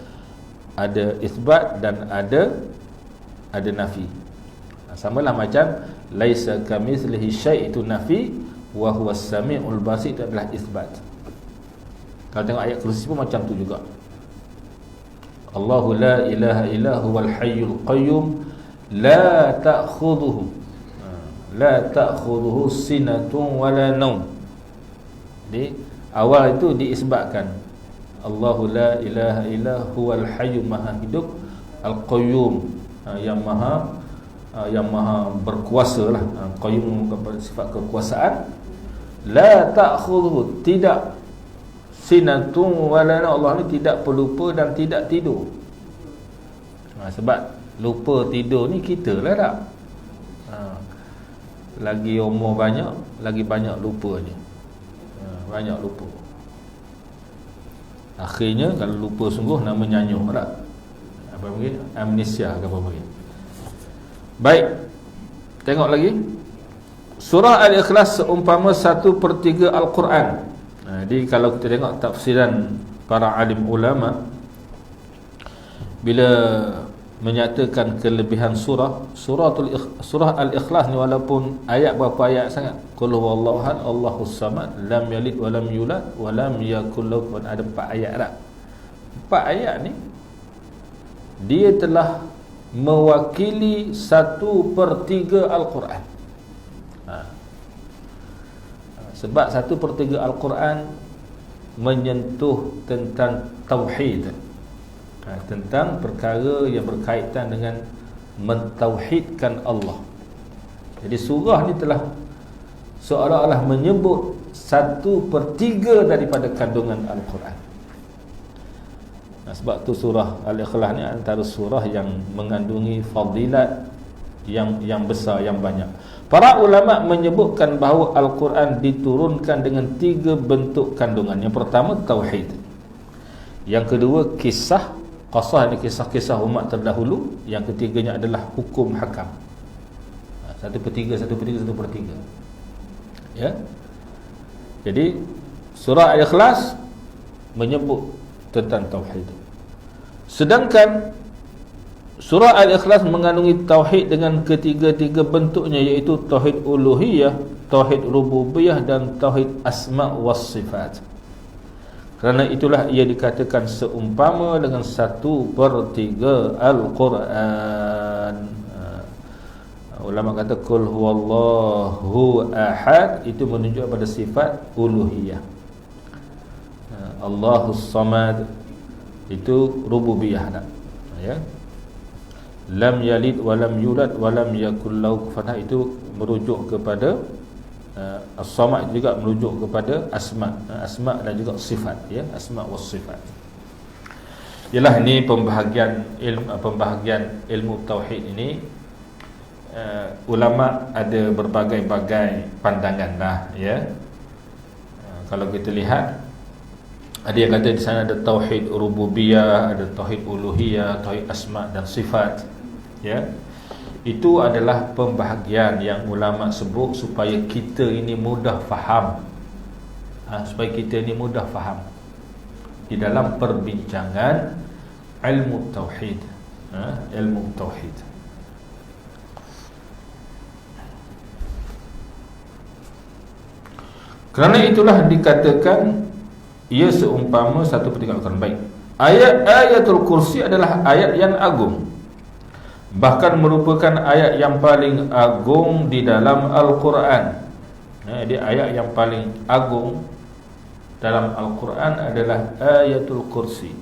isbat dan ada nafi. Samalah macam laisa kamitslihi syai' itu nafi, wa huwas samiul basir itu adalah isbat. Kalau tengok ayat kursi pun macam tu juga. Allahu la ilaha illa huwal hayyul qayyum la ta'khudhuhu sinatun wala naum. Di awal itu diisbatkan Allahu la ilaha illa huwal hayyum, maha hidup, al-qayyum, yang maha berkuasa lah. Qayyum kepada sifat kekuasaan. La ta'khudhuhu, tidak, sinatun wala naum, Allah ni tidak pelupa dan tidak tidur. Sebab lupa tidur ni kita lah tak. Lagi umur banyak, lagi banyak lupanya. Banyak lupa. Akhirnya kalau lupa sungguh nama nyanyuh tak? Apa panggil? Amnesia ke apa panggil? Baik. Tengok lagi. Surah Al-Ikhlas seumpama 1/3 Al-Quran. Jadi kalau kita tengok tafsiran para alim ulama, bila menyatakan kelebihan surah Al-Ikhlas ni, walaupun ayat berapa ayat sangat, qul huwallahu ahad, Allahus samad, lam yalid wa lam yulad wa lam yakul lahu kufuwan ahad, ada 4 ayat tak? 4 ayat ni dia telah mewakili 1/3 Al-Quran. Sebab 1/3 Al-Quran menyentuh tentang tauhid, tentang perkara yang berkaitan dengan mentauhidkan Allah. Jadi surah ni telah seolah-olah menyebut 1/3 daripada kandungan Al-Quran. Sebab tu surah Al-Ikhlas ni antara surah yang mengandungi fadilat yang besar, yang banyak. Para ulama menyebutkan bahawa Al-Quran diturunkan dengan 3 bentuk kandungan. Yang pertama tauhid, yang kedua kisah, qasas ni kisah-kisah umat terdahulu, yang ketiganya adalah hukum hakam. 1/3 ya. Jadi surah Al-Ikhlas menyebut tentang tauhid, sedangkan surah Al-Ikhlas mengandungi tauhid dengan ketiga-tiga bentuknya, iaitu tauhid uluhiyah, tauhid rububiyah dan tauhid asma' was sifat. Kerana itulah ia dikatakan seumpama dengan 1/3 Al-Quran. Ulama kata qul huwallahu ahad itu menunjuk pada sifat uluhiyah. Allahus samad itu rububiyah tak? Ya. Lam yalid wa lam yulad wa lam yakul lahu kufuwan ahad itu merujuk kepada as-samad, juga merujuk kepada asma dan juga sifat, ya, asma was sifat. Ialah ini pembahagian ilmu tauhid ini. Ulama ada berbagai-bagai pandangan lah, ya. Kalau kita lihat, ada yang kata di sana ada tauhid rububiyah, ada tauhid uluhiyah, tauhid asma dan sifat, ya. Itu adalah pembahagian yang ulama sebut supaya kita ini mudah faham, supaya kita ini mudah faham di dalam perbincangan ilmu tauhid, ilmu tauhid. Kerana itulah dikatakan ia seumpama 1/3 Al-Quran. Baik. Ayatul Kursi adalah ayat yang agung, bahkan merupakan ayat yang paling agung di dalam Al-Quran. Jadi ayat yang paling agung dalam Al-Quran adalah Ayatul Kursi.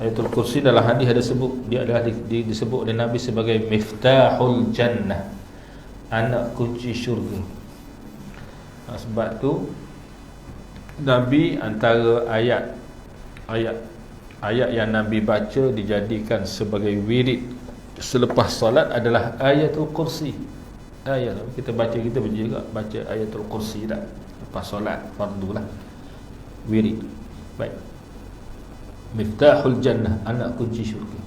Ayatul Kursi dalam hadis ada sebut, dia adalah disebut oleh Nabi sebagai Miftahul Jannah, anak kunci syurga. Sebab tu Nabi antara ayat yang Nabi baca dijadikan sebagai wirid selepas solat adalah ayatul kursi. Ayat kita baca juga baca ayatul kursi tak lepas solat fardu lah, wirid. Baik. Miftahul jannah, anak kunci syurga.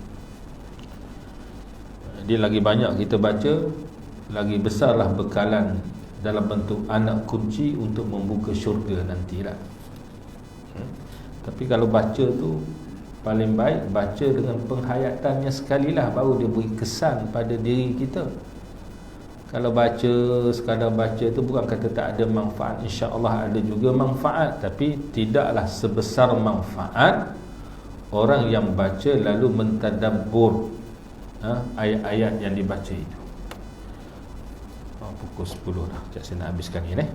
Dia lagi banyak kita baca, lagi besarlah bekalan dalam bentuk anak kunci untuk membuka syurga nantilah. Tapi kalau baca tu paling baik baca dengan penghayatannya sekalilah, baru dia beri kesan pada diri kita. Kalau baca, sekadar baca tu bukan kata tak ada manfaat, insya-Allah ada juga manfaat, tapi tidaklah sebesar manfaat orang yang baca lalu mentadabbur ayat-ayat yang dibaca itu. Pukul 10 dah, saya nak habiskan ni.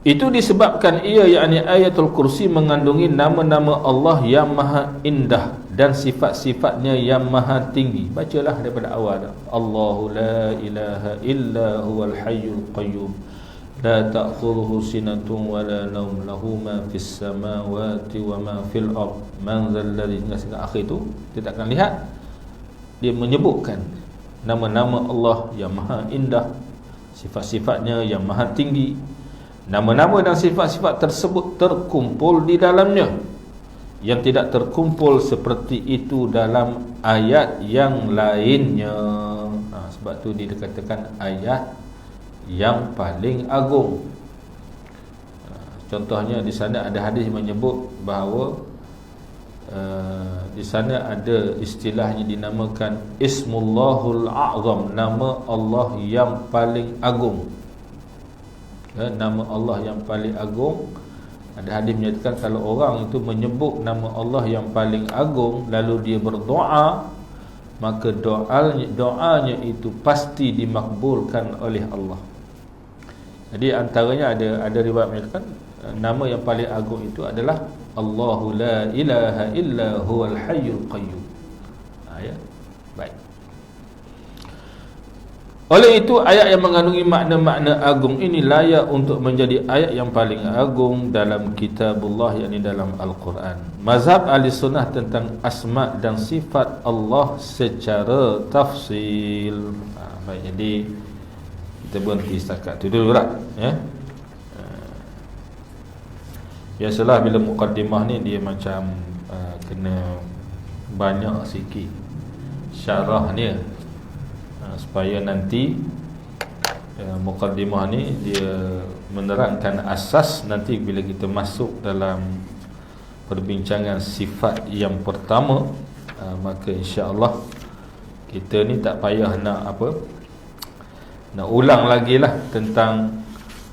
Itu disebabkan ia, yakni ayatul kursi, mengandungi nama-nama Allah yang maha indah dan sifat-sifatnya yang maha tinggi. Bacalah daripada awal dah. Allahu la ilaha illa huwal hayyul qayyum la ta'khudhuhu sinatun wa la nawm lahu ma fis samawati wa ma fil ard man dzal ladzi, hingga akhir tu kita akan lihat dia menyebutkan nama-nama Allah yang maha indah, sifat-sifatnya yang maha tinggi. Nama-nama dan sifat-sifat tersebut terkumpul di dalamnya, yang tidak terkumpul seperti itu dalam ayat yang lainnya. Sebab tu dikatakan ayat yang paling agung. Contohnya di sana ada hadis menyebut bahawa di sana ada istilahnya dinamakan Ismullahul A'zam, nama Allah yang paling agung. Nama Allah yang paling agung. Ada hadis menyatakan kalau orang itu menyebut nama Allah yang paling agung lalu dia berdoa, maka doanya itu pasti dimakbulkan oleh Allah. Jadi antaranya ada riwayat menyatakan nama yang paling agung itu adalah Allahu la ilaha illa huwal hayyul qayyum. Ya. Baik. Oleh itu ayat yang mengandungi makna-makna agung ini layak untuk menjadi ayat yang paling agung dalam kitabullah, yakni dalam Al-Quran. Mazhab ahli sunnah tentang asma' dan sifat Allah secara tafsil. Baik, jadi kita berhenti setakat itu dulu lah, ya. Biasalah bila muqaddimah ni dia macam kena banyak sikit syarah ni, supaya nanti muqaddimah ni dia menerangkan asas nanti bila kita masuk dalam perbincangan sifat yang pertama. Maka insya-Allah kita ni tak payah nak ulang lagi lah tentang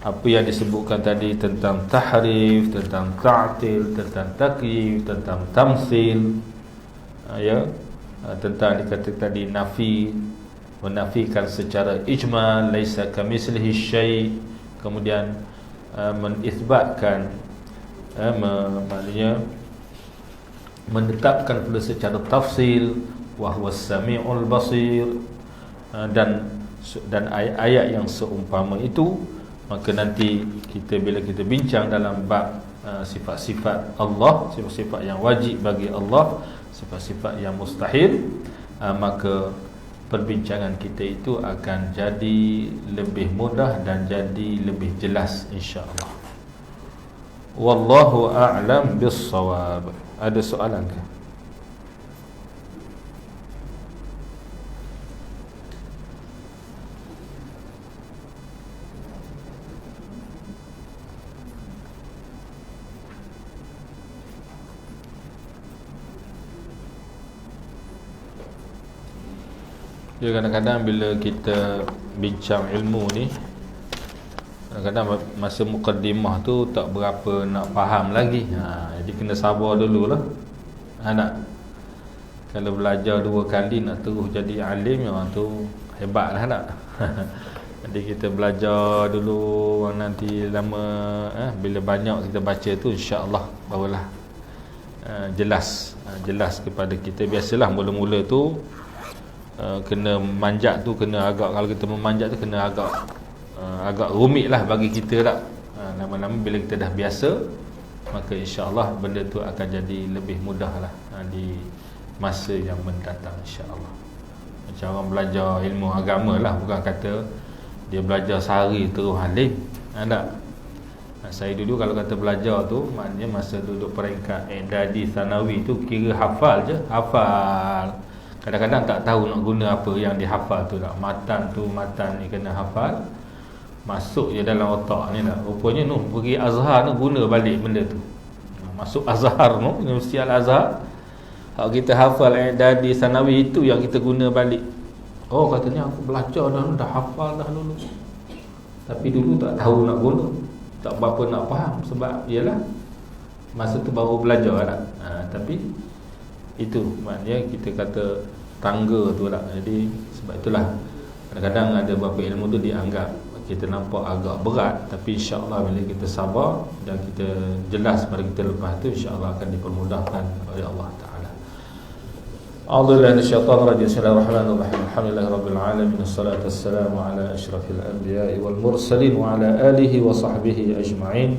apa yang disebutkan tadi, tentang tahrif, tentang ta'til, tentang takyif, tentang tamsil, tentang dikatakan tadi nafi, menafikan secara ijmal, laisa kamitslihi syai', kemudian menithbatkan, maknanya menetapkan pula secara tafsil, wa huwas samiul basir, dan ayat-ayat yang seumpama itu. Maka nanti bila kita bincang dalam bab sifat-sifat Allah, sifat-sifat yang wajib bagi Allah, sifat-sifat yang mustahil, maka perbincangan kita itu akan jadi lebih mudah dan jadi lebih jelas insya-Allah. Wallahu a'lam bis-shawab. Ada soalan ke? Ya, kadang-kadang bila kita bincang ilmu ni, kadang-kadang masa muqaddimah tu tak berapa nak faham lagi. Jadi kena sabar dululah. Nak kalau belajar 2 kali nak terus jadi alim, yang tu hebatlah nak. Jadi kita belajar dulu, nanti lama bila banyak kita baca tu insya-Allah barulah jelas kepada kita. Biasalah mula-mula tu kena manjat tu, kena agak, kalau kita memanjat tu kena agak rumit lah bagi kita tak. Lama-lama bila kita dah biasa, maka insya-Allah benda tu akan jadi lebih mudahlah di masa yang mendatang insya-Allah. Macam orang belajar ilmu agama lah, bukan kata dia belajar sehari terus halim. Tak. Saya dulu kalau kata belajar tu, maknanya masa duduk peringkat i'dadi sanawi tu kira hafal je, hafal. Kadang-kadang tak tahu nak guna apa yang dihafal tu tak. Matan tu, matan ni kena hafal, masuk je dalam otak ni tak. Rupanya tu pergi Azhar tu guna balik benda tu. Masuk Azhar tu, Universiti Al-Azhar. Kalau kita hafal i'dadi sanawi itu yang kita guna balik. Oh katanya aku belajar dah hafal dah dulu. Tapi dulu tak tahu nak guna, tak berapa nak faham. Sebab ialah masa tu baru belajar tak. Tapi itu maknanya kita kata tangga tu lah. Jadi sebab itulah kadang-kadang ada beberapa ilmu tu dianggap kita nampak agak berat, tapi insya-Allah bila kita sabar dan kita jelas pada kita lepas tu, insya-Allah akan dipermudahkan oleh Allah Taala. A'udzubillahi minasyaitonir rajim. Bismillahirrahmanirrahim. Alhamdulillahirabbil alamin. Wassalatu wassalamu ala asyrafil anbiya'i wal mursalin wa ala alihi wa sahbihi ajma'in.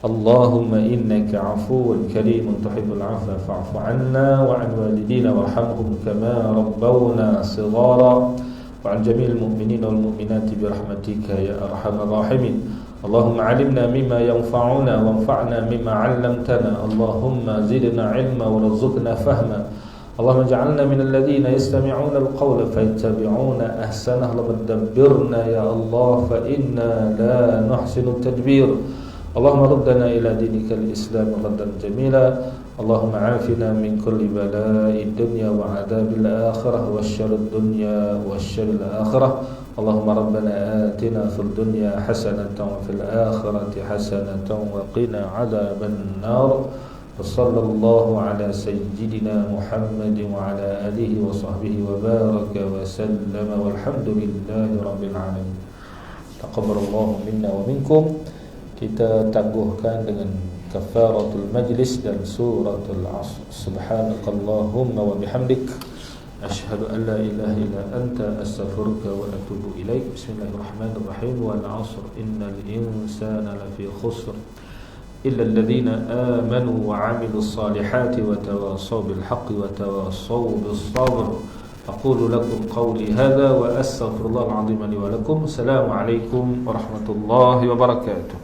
Allahumma innaka 'afuwwun karimun tuhibbul 'afwa fa'fu 'anna wa 'an walidina warhamhum kama rabbawna shighara wa 'an jami'il mu'minina wal mu'minati bi rahmatika ya arhamar rahimin. Allahumma 'allimna mimma yanfa'una wanfa'na mimma 'allamtana. Allahumma zidna 'ilma warzuqna fahma. اللهم اجعلنا من الذين يستمعون القول فيتبعون أحسنه. اللهم دبرنا يا الله فإنا لا نحسن التدبير. اللهم ردنا إلى دينك الإسلام ردا جميلا. اللهم عافنا من كل بلاء الدنيا وعذاب الآخرة والشر الدنيا والشر الآخرة. اللهم ربنا آتنا في الدنيا حسنة وفي الآخرة حسنة وقنا عذاب النار. وصلى الله على سيدنا محمد وعلى آله وصحبه وبارك وسلم والحمد لله رب العالمين. تقبل الله منا ومنكم. Kita tangguhkan dengan kafaratul majlis dan suratul Asr. Subhanakallahumma wa bihamdik, asyhadu an la ilaha illa anta, astaghfiruka wa atubu ilaik. Bismillahirrahmanirrahim. Wal 'asr innal insana lafi khusr إلا الذين آمنوا وعملوا الصالحات وتواصوا بالحق وتواصوا بالصبر. أقول لكم قولي هذا وأستغفر الله العظيم لي ولكم. السلام عليكم ورحمة الله وبركاته.